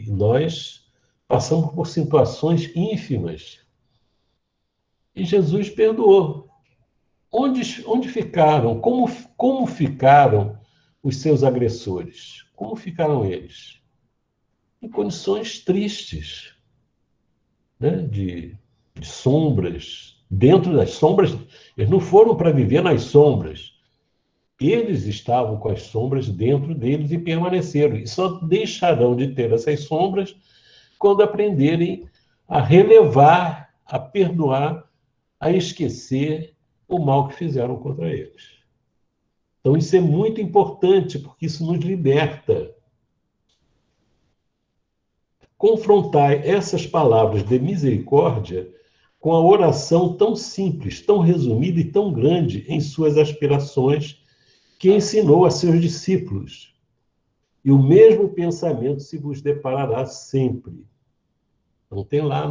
Nós passamos por situações ínfimas e Jesus perdoou. Onde ficaram? Como ficaram os seus agressores? Como ficaram eles? em condições tristes, né? de sombras. Dentro das sombras, eles não foram para viver nas sombras. Eles estavam com as sombras dentro deles e permaneceram. E só deixarão de ter essas sombras quando aprenderem a relevar, a perdoar, a esquecer o mal que fizeram contra eles. Então, isso é muito importante, porque isso nos liberta. Confrontar essas palavras de misericórdia com a oração tão simples, tão resumida e tão grande em suas aspirações que ensinou a seus discípulos. E o mesmo pensamento se vos deparará sempre. Não tem lá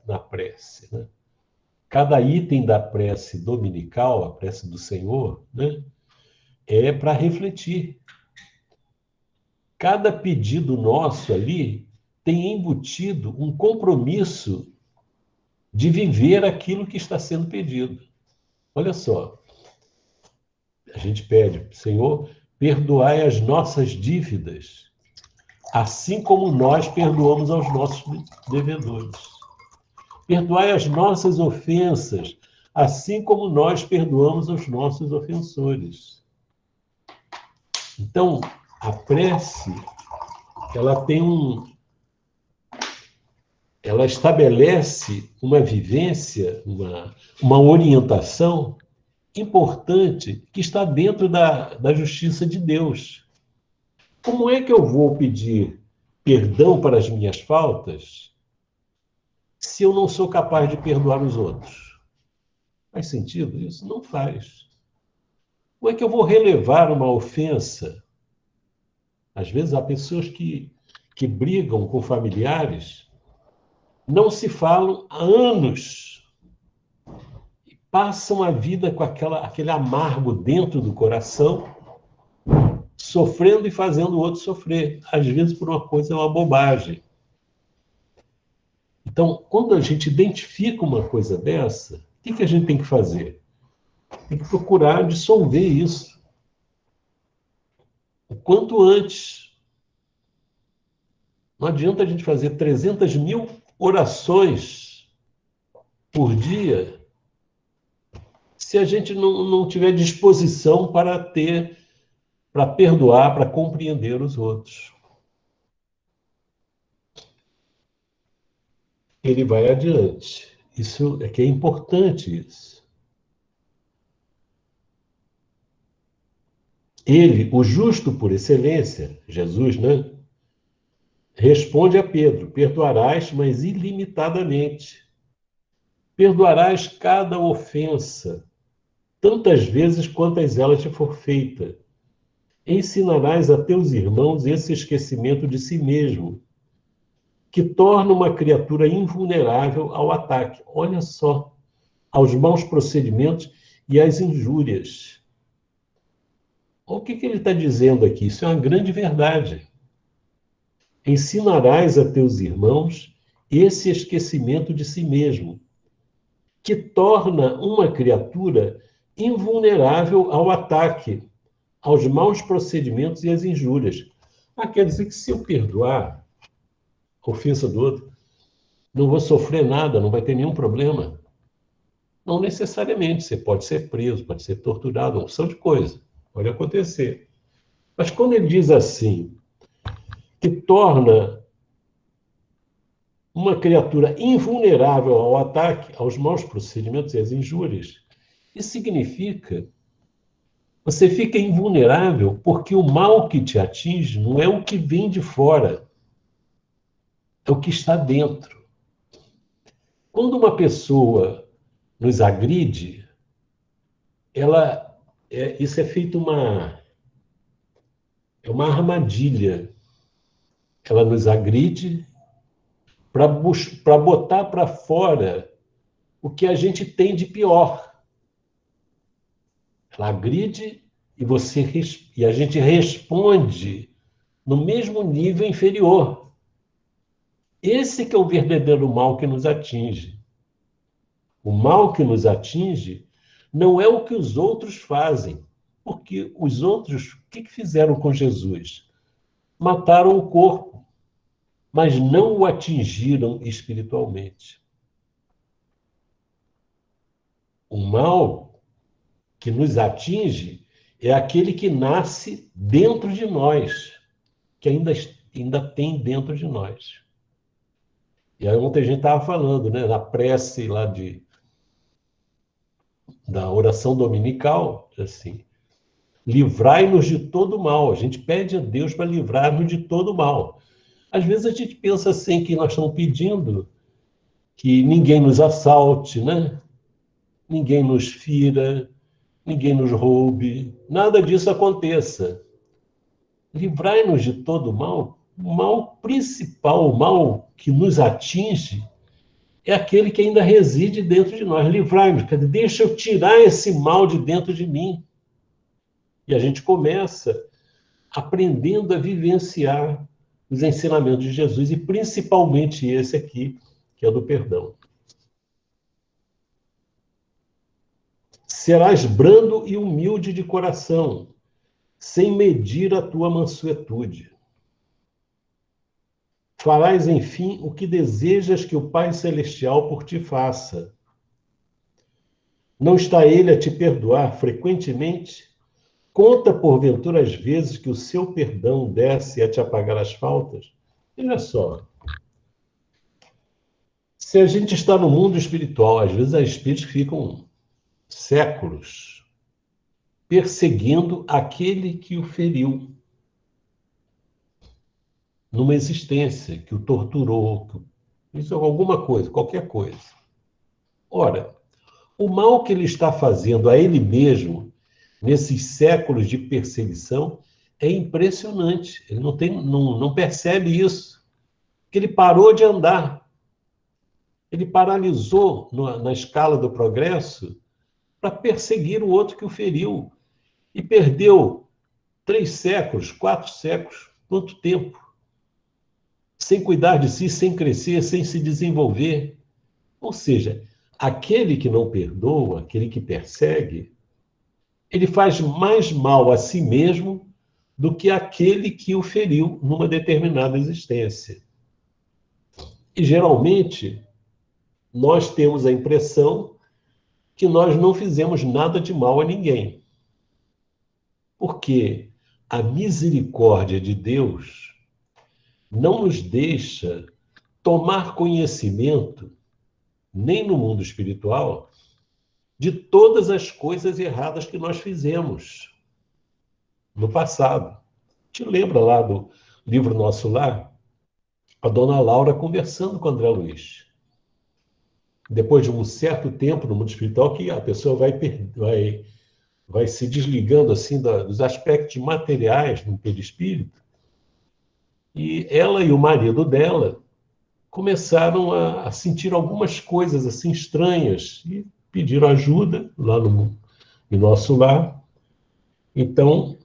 na prece, né? Cada item da prece dominical, a prece do Senhor, né, é para refletir. Cada pedido nosso ali tem embutido um compromisso de viver aquilo que está sendo pedido. Olha só, a gente pede, Senhor, perdoai as nossas dívidas, assim como nós perdoamos aos nossos devedores. Perdoai as nossas ofensas, assim como nós perdoamos aos nossos ofensores. Então, a prece, ela estabelece uma vivência, uma orientação importante que está dentro da justiça de Deus. Como é que eu vou pedir perdão para as minhas faltas se eu não sou capaz de perdoar os outros? Faz sentido isso? Não faz. Como é que eu vou relevar uma ofensa? Às vezes há pessoas que brigam com familiares, não se falam há anos, e passam a vida com aquele amargo dentro do coração, sofrendo e fazendo o outro sofrer. Às vezes por uma coisa, é uma bobagem. Então, quando a gente identifica uma coisa dessa, o que a gente tem que fazer? Tem que procurar dissolver isso o quanto antes. Não adianta a gente fazer 300.000 orações por dia se a gente não tiver disposição para perdoar, para compreender os outros. Ele vai adiante. Isso é que é importante isso. Ele, o justo por excelência, Jesus, né? Responde a Pedro: perdoarás, mas ilimitadamente. Perdoarás cada ofensa, tantas vezes quantas ela te for feita. Ensinarás a teus irmãos esse esquecimento de si mesmo, que torna uma criatura invulnerável ao ataque. Olha só, aos maus procedimentos e às injúrias. O que ele está dizendo aqui? Isso é uma grande verdade. Ensinarás a teus irmãos esse esquecimento de si mesmo, que torna uma criatura invulnerável ao ataque, aos maus procedimentos e às injúrias. Quer dizer que se eu perdoar a ofensa do outro, não vou sofrer nada, não vai ter nenhum problema. Não necessariamente. Você pode ser preso, pode ser torturado, uma opção de coisa. Pode acontecer. Mas quando ele diz assim, que torna uma criatura invulnerável ao ataque, aos maus procedimentos e às injúrias, isso significa você fica invulnerável porque o mal que te atinge não é o que vem de fora, é o que está dentro. Quando uma pessoa nos agride, isso é feito uma armadilha. Ela nos agride para botar para fora o que a gente tem de pior. Ela agride e a gente responde no mesmo nível inferior. Esse que é o verdadeiro mal que nos atinge. O mal que nos atinge não é o que os outros fazem, porque os outros, o que fizeram com Jesus? Mataram o corpo. mas não o atingiram espiritualmente. O mal que nos atinge é aquele que nasce dentro de nós, que ainda tem dentro de nós. E aí ontem a gente estava falando, né, na prece lá da oração dominical, assim, livrai-nos de todo mal. A gente pede a Deus para livrar-nos de todo mal. Às vezes a gente pensa assim que nós estamos pedindo que ninguém nos assalte, né? Ninguém nos fira, ninguém nos roube, nada disso aconteça. Livrai-nos de todo mal. O mal principal, o mal que nos atinge, é aquele que ainda reside dentro de nós. Livrai-nos, quer dizer, deixa eu tirar esse mal de dentro de mim. E a gente começa aprendendo a vivenciar os ensinamentos de Jesus, e principalmente esse aqui, que é do perdão. Serás brando e humilde de coração, sem medir a tua mansuetude. Farás, enfim, o que desejas que o Pai Celestial por ti faça. Não está ele a te perdoar frequentemente? Conta, porventura, as vezes que o seu perdão desce a te apagar as faltas? Olha só. Se a gente está no mundo espiritual, às vezes há espíritos que ficam séculos perseguindo aquele que o feriu numa existência, que o torturou, isso é alguma coisa, qualquer coisa. Ora, o mal que ele está fazendo a ele mesmo nesses séculos de perseguição é impressionante. Ele não percebe isso, que ele parou de andar. Ele paralisou na escala do progresso para perseguir o outro que o feriu. E perdeu 3 séculos, 4 séculos, quanto tempo? Sem cuidar de si, sem crescer, sem se desenvolver. Ou seja, aquele que não perdoa, aquele que persegue, ele faz mais mal a si mesmo do que aquele que o feriu numa determinada existência. E geralmente nós temos a impressão que nós não fizemos nada de mal a ninguém. Porque a misericórdia de Deus não nos deixa tomar conhecimento, nem no mundo espiritual, de todas as coisas erradas que nós fizemos no passado. Te lembra lá do livro Nosso Lar? A dona Laura conversando com o André Luiz. Depois de um certo tempo no mundo espiritual, que a pessoa vai se desligando assim dos aspectos materiais no perispírito, e ela e o marido dela começaram a sentir algumas coisas assim estranhas e pediram ajuda lá no Nosso Lar. Então,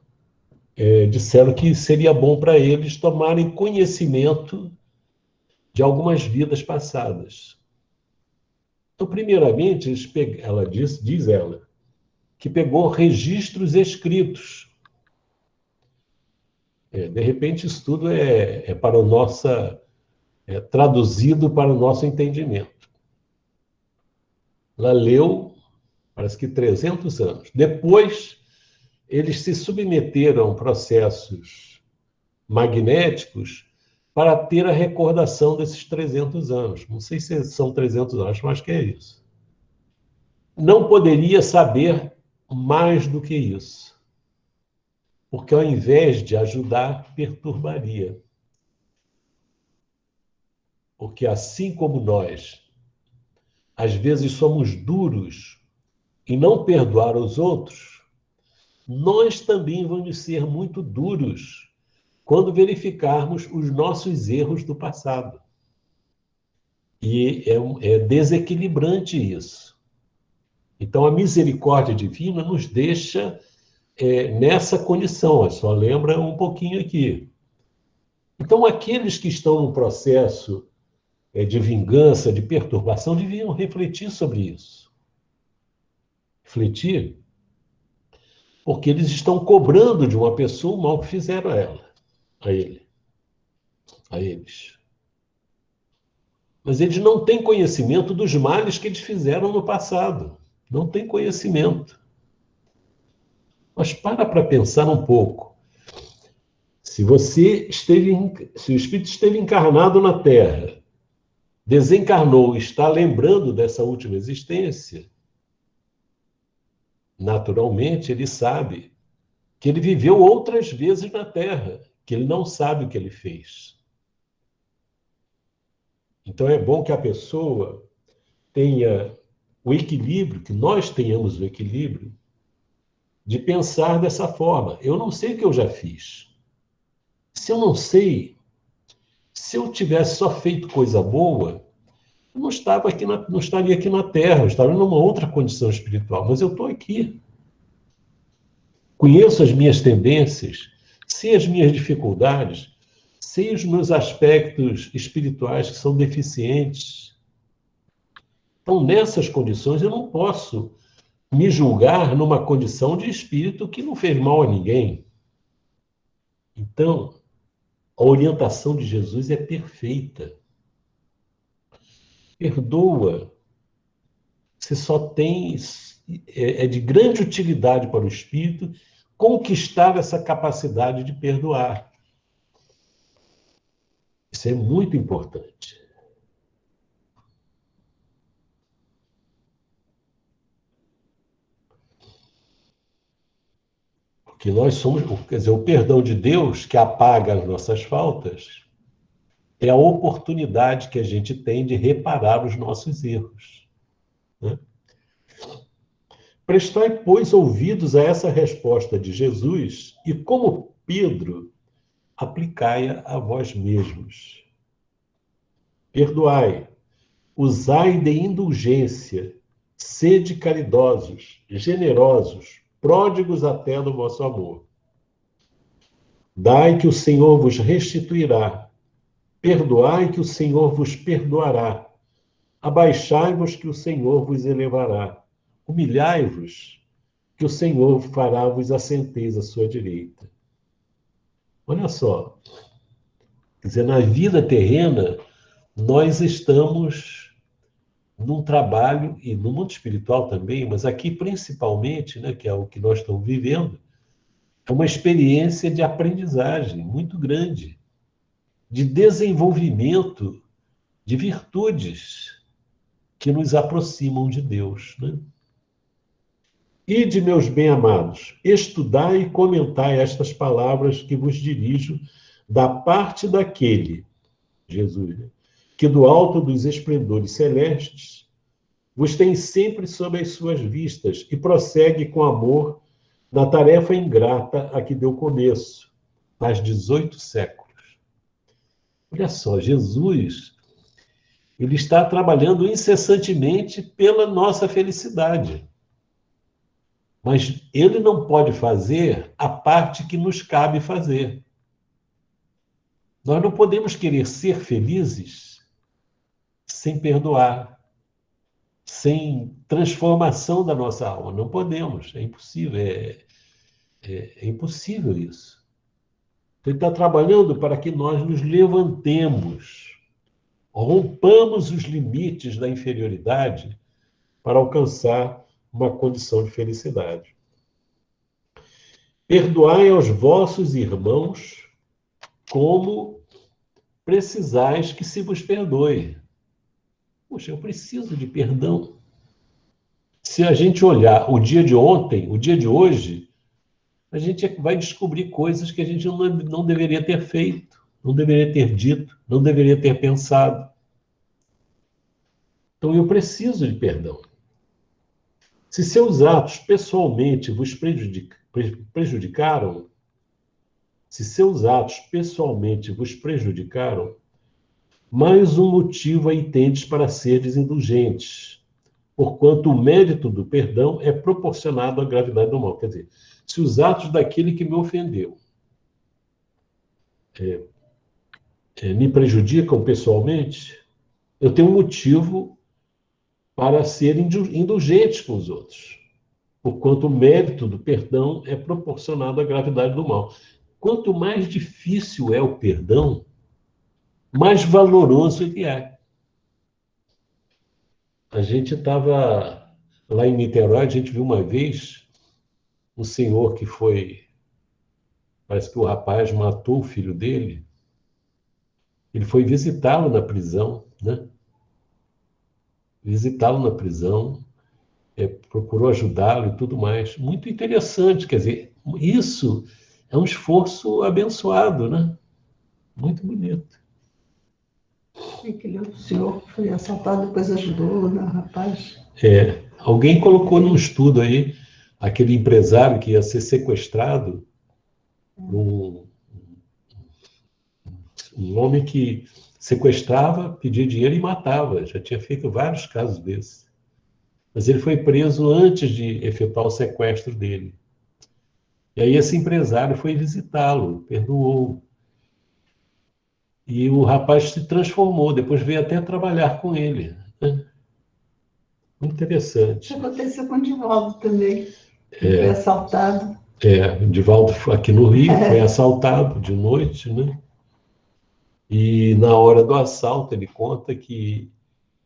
disseram que seria bom para eles tomarem conhecimento de algumas vidas passadas. Então, primeiramente, ela diz ela, que pegou registros escritos. De repente, isso tudo para o traduzido para o nosso entendimento. Ela leu, parece que 300 anos. Depois, eles se submeteram a processos magnéticos para ter a recordação desses 300 anos. Não sei se são 300 anos, mas acho que é isso. Não poderia saber mais do que isso, porque ao invés de ajudar, perturbaria. Porque assim como nós, às vezes somos duros em não perdoar os outros, nós também vamos ser muito duros quando verificarmos os nossos erros do passado. E é desequilibrante isso. Então, a misericórdia divina nos deixa nessa condição. Só lembra um pouquinho aqui. Então, aqueles que estão no processo de vingança, de perturbação, deviam refletir sobre isso. Refletir, porque eles estão cobrando de uma pessoa o mal que fizeram a ela, a eles. Mas eles não têm conhecimento dos males que eles fizeram no passado. Não têm conhecimento. Mas para pensar um pouco. Se o espírito esteve encarnado na Terra, desencarnou e está lembrando dessa última existência, naturalmente ele sabe que ele viveu outras vezes na Terra, que ele não sabe o que ele fez. Então é bom que a pessoa tenha o equilíbrio, que nós tenhamos o equilíbrio de pensar dessa forma. Eu não sei o que eu já fiz. Se eu não sei, se eu tivesse só feito coisa boa, eu não estaria aqui na Terra, eu estaria numa outra condição espiritual, mas eu estou aqui. Conheço as minhas tendências, sei as minhas dificuldades, sei os meus aspectos espirituais que são deficientes. Então, nessas condições, eu não posso me julgar numa condição de espírito que não fez mal a ninguém. Então, a orientação de Jesus é perfeita. Perdoa. Você só tem... É de grande utilidade para o espírito conquistar essa capacidade de perdoar. Isso é muito importante. Porque nós somos... Quer dizer, o perdão de Deus, que apaga as nossas faltas, é a oportunidade que a gente tem de reparar os nossos erros. Né? Prestai, pois, ouvidos a essa resposta de Jesus e, como Pedro, aplicai-a a vós mesmos. Perdoai, usai de indulgência, sede caridosos, generosos, pródigos até no vosso amor. Dai que o Senhor vos restituirá, perdoai que o Senhor vos perdoará, abaixai-vos que o Senhor vos elevará, humilhai-vos que o Senhor fará vos assenteis à sua direita. Olha só, quer dizer, na vida terrena, nós estamos num trabalho, e no mundo espiritual também, mas aqui principalmente, né, que é o que nós estamos vivendo, é uma experiência de aprendizagem muito grande, de desenvolvimento de virtudes que nos aproximam de Deus. Né? Ide, meus bem-amados, estudai e comentai estas palavras que vos dirijo da parte daquele, Jesus, né, que do alto dos esplendores celestes vos tem sempre sob as suas vistas e prossegue com amor na tarefa ingrata a que deu começo, faz 18 séculos. Olha só, Jesus, ele está trabalhando incessantemente pela nossa felicidade. Mas ele não pode fazer a parte que nos cabe fazer. Nós não podemos querer ser felizes sem perdoar, sem transformação da nossa alma. Não podemos, é impossível. É impossível isso. Ele está trabalhando para que nós nos levantemos, rompamos os limites da inferioridade para alcançar uma condição de felicidade. Perdoai aos vossos irmãos como precisais que se vos perdoe. Poxa, eu preciso de perdão. Se a gente olhar o dia de ontem, o dia de hoje, a gente vai descobrir coisas que a gente não deveria ter feito, não deveria ter dito, não deveria ter pensado. Então eu preciso de perdão. Se seus atos pessoalmente vos prejudicaram, se seus atos pessoalmente vos prejudicaram, mais um motivo aí tendes para seres indulgentes, porquanto o mérito do perdão é proporcionado à gravidade do mal. Quer dizer, se os atos daquele que me ofendeu me prejudicam pessoalmente, eu tenho um motivo para ser indulgente com os outros, porquanto o mérito do perdão é proporcionado à gravidade do mal. Quanto mais difícil é o perdão, mais valoroso ele é. A gente estava lá em Niterói, a gente viu uma vez um senhor que foi... Parece que o rapaz matou o filho dele. Ele foi visitá-lo na prisão, né? Visitá-lo na prisão, procurou ajudá-lo e tudo mais. Muito interessante, quer dizer, isso é um esforço abençoado, né? Muito bonito. E aquele outro senhor que foi assaltado, depois ajudou, né, rapaz? Alguém colocou num estudo aí, aquele empresário que ia ser sequestrado, um homem que sequestrava, pedia dinheiro e matava. Já tinha feito vários casos desses. Mas ele foi preso antes de efetuar o sequestro dele. E aí esse empresário foi visitá-lo, perdoou. E o rapaz se transformou, depois veio até trabalhar com ele, né? Muito interessante. Isso aconteceu com o Divaldo também. Ele foi assaltado. O Divaldo aqui no Rio foi assaltado de noite, né? E na hora do assalto ele conta que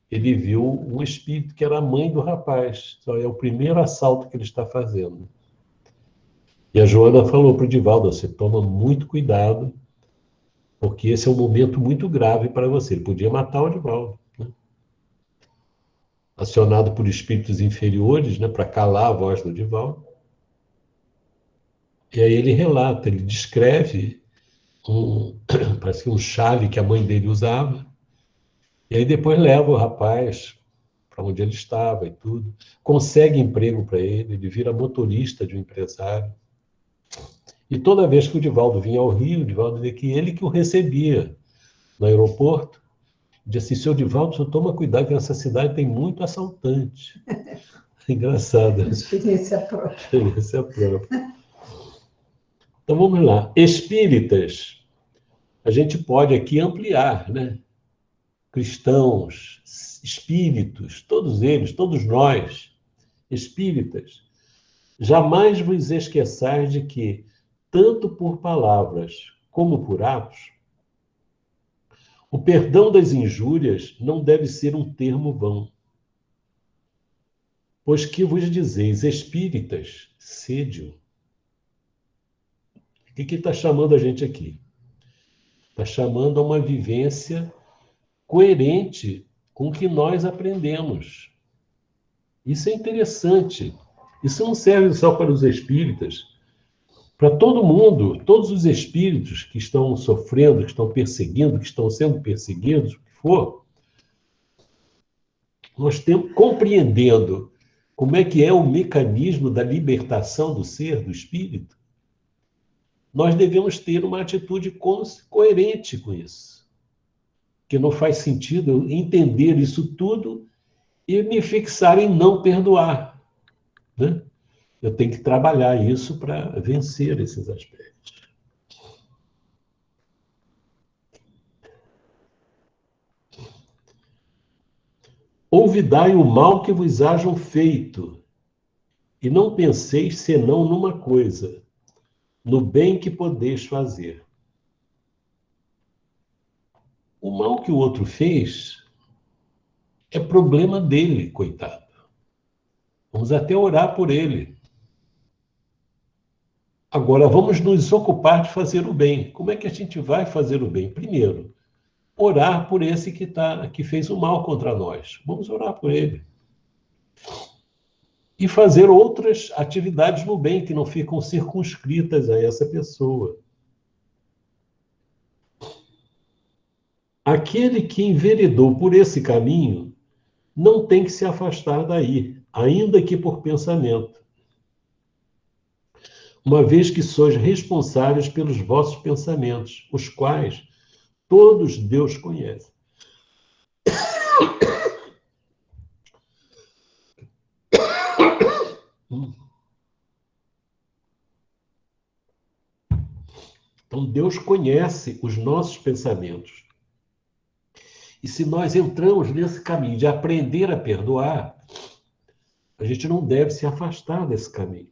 ele viu um espírito que era a mãe do rapaz. Então é o primeiro assalto que ele está fazendo. E a Joana falou para o Divaldo: você toma muito cuidado, porque esse é um momento muito grave para você. Ele podia matar o Divaldo, né? Acionado por espíritos inferiores, né, para calar a voz do Divaldo. E aí ele relata, ele descreve parece que um chale que a mãe dele usava. E aí depois leva o rapaz para onde ele estava e tudo. Consegue emprego para ele, ele vira motorista de um empresário. E toda vez que o Divaldo vinha ao Rio, o Divaldo dizia que ele que o recebia no aeroporto. Disse assim: seu Divaldo, só toma cuidado que nessa cidade tem muito assaltante. Engraçado. Experiência própria. Experiência própria. Então vamos lá. Espíritas. A gente pode aqui ampliar, né? Cristãos, espíritos, todos eles, todos nós, espíritas, jamais vos esqueçais de que, tanto por palavras como por atos, o perdão das injúrias não deve ser um termo vão. Pois que vos dizeis, espíritas, sede-o. O que está chamando a gente aqui? Está chamando a uma vivência coerente com o que nós aprendemos. Isso é interessante. Isso não serve só para os espíritas, para todo mundo, todos os espíritos que estão sofrendo, que estão perseguindo, que estão sendo perseguidos, o que for. Nós temos, compreendendo como é que é o mecanismo da libertação do ser, do espírito, nós devemos ter uma atitude coerente com isso. Que não faz sentido eu entender isso tudo e me fixar em não perdoar, né? Eu tenho que trabalhar isso para vencer esses aspectos. Ouvidai o mal que vos hajam feito, e não penseis senão numa coisa, no bem que podeis fazer. O mal que o outro fez é problema dele, coitado. Vamos até orar por ele. Agora, vamos nos ocupar de fazer o bem. Como é que a gente vai fazer o bem? Primeiro, orar por esse que fez o mal contra nós. Vamos orar por ele. E fazer outras atividades no bem que não ficam circunscritas a essa pessoa. Aquele que enveredou por esse caminho não tem que se afastar daí, ainda que por pensamento, uma vez que sois responsáveis pelos vossos pensamentos, os quais todos Deus conhece. Então, Deus conhece os nossos pensamentos. E se nós entramos nesse caminho de aprender a perdoar, a gente não deve se afastar desse caminho.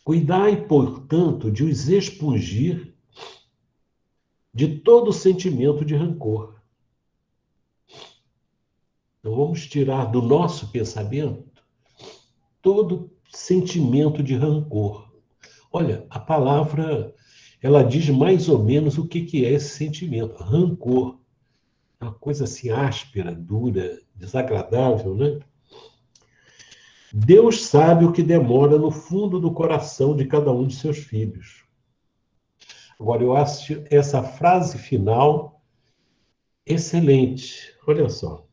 Cuidai, portanto, de os expungir de todo sentimento de rancor. Então, vamos tirar do nosso pensamento todo sentimento de rancor. Olha, a palavra, ela diz mais ou menos o que é esse sentimento. Rancor. Uma coisa assim áspera, dura, desagradável, né? Deus sabe o que demora no fundo do coração de cada um de seus filhos. Agora, eu acho essa frase final excelente. Olha só.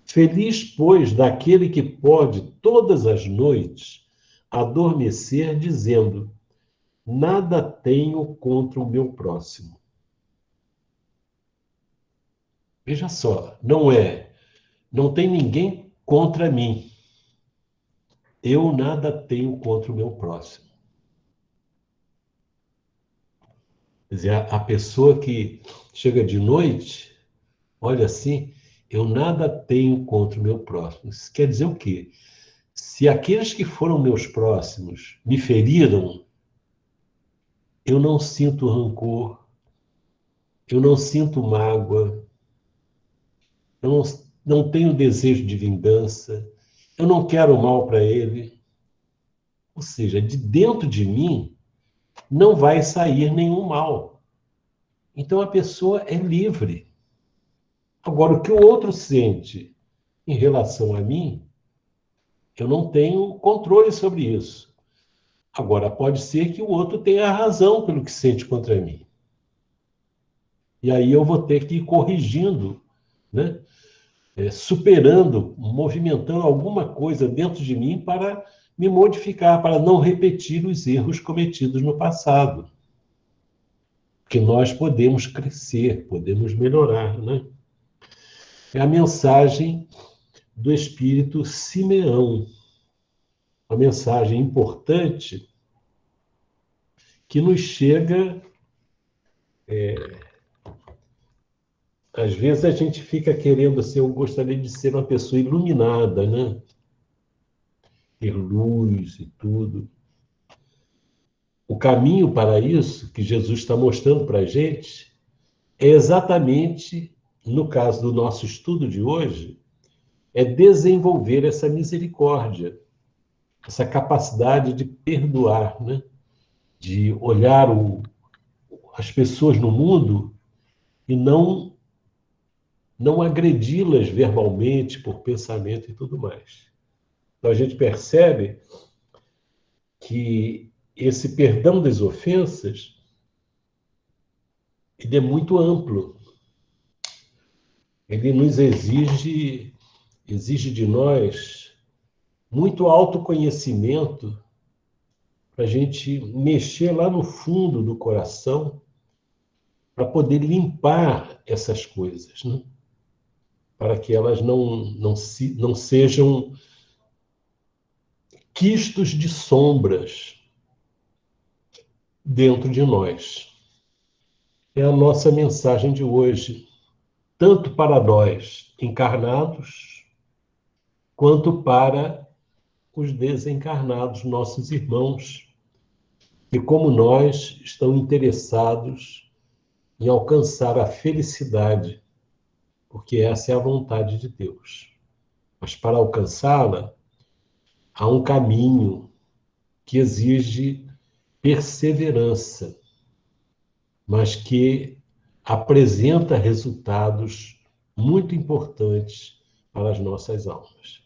Feliz, pois, daquele que pode, todas as noites, adormecer, dizendo: nada tenho contra o meu próximo. Veja só, não tem ninguém contra mim. Eu nada tenho contra o meu próximo. Quer dizer, a pessoa que chega de noite, olha assim, eu nada tenho contra o meu próximo. Isso quer dizer o quê? Se aqueles que foram meus próximos me feriram, eu não sinto rancor, eu não sinto mágoa, eu não tenho desejo de vingança, eu não quero mal para ele. Ou seja, de dentro de mim não vai sair nenhum mal. Então a pessoa é livre. Agora, o que o outro sente em relação a mim, eu não tenho controle sobre isso. Agora, pode ser que o outro tenha razão pelo que sente contra mim. E aí eu vou ter que ir corrigindo, né? Superando, movimentando alguma coisa dentro de mim para me modificar, para não repetir os erros cometidos no passado. Porque nós podemos crescer, podemos melhorar, né? É a mensagem do Espírito Simeão, uma mensagem importante que nos chega. Às vezes a gente fica querendo assim, eu gostaria de ser uma pessoa iluminada, né? Ter luz e tudo. O caminho para isso, que Jesus está mostrando para a gente, é exatamente, no caso do nosso estudo de hoje, é desenvolver essa misericórdia, essa capacidade de perdoar, né? De olhar as pessoas no mundo e não agredi-las verbalmente, por pensamento e tudo mais. Então a gente percebe que esse perdão das ofensas ele é muito amplo. Ele nos exige de nós muito autoconhecimento para a gente mexer lá no fundo do coração para poder limpar essas coisas, né? Para que elas não sejam quistos de sombras dentro de nós. É a nossa mensagem de hoje, tanto para nós encarnados, quanto para os desencarnados, nossos irmãos, que, como nós, estão interessados em alcançar a felicidade, porque essa é a vontade de Deus. Mas para alcançá-la, há um caminho que exige perseverança, mas que apresenta resultados muito importantes para as nossas almas.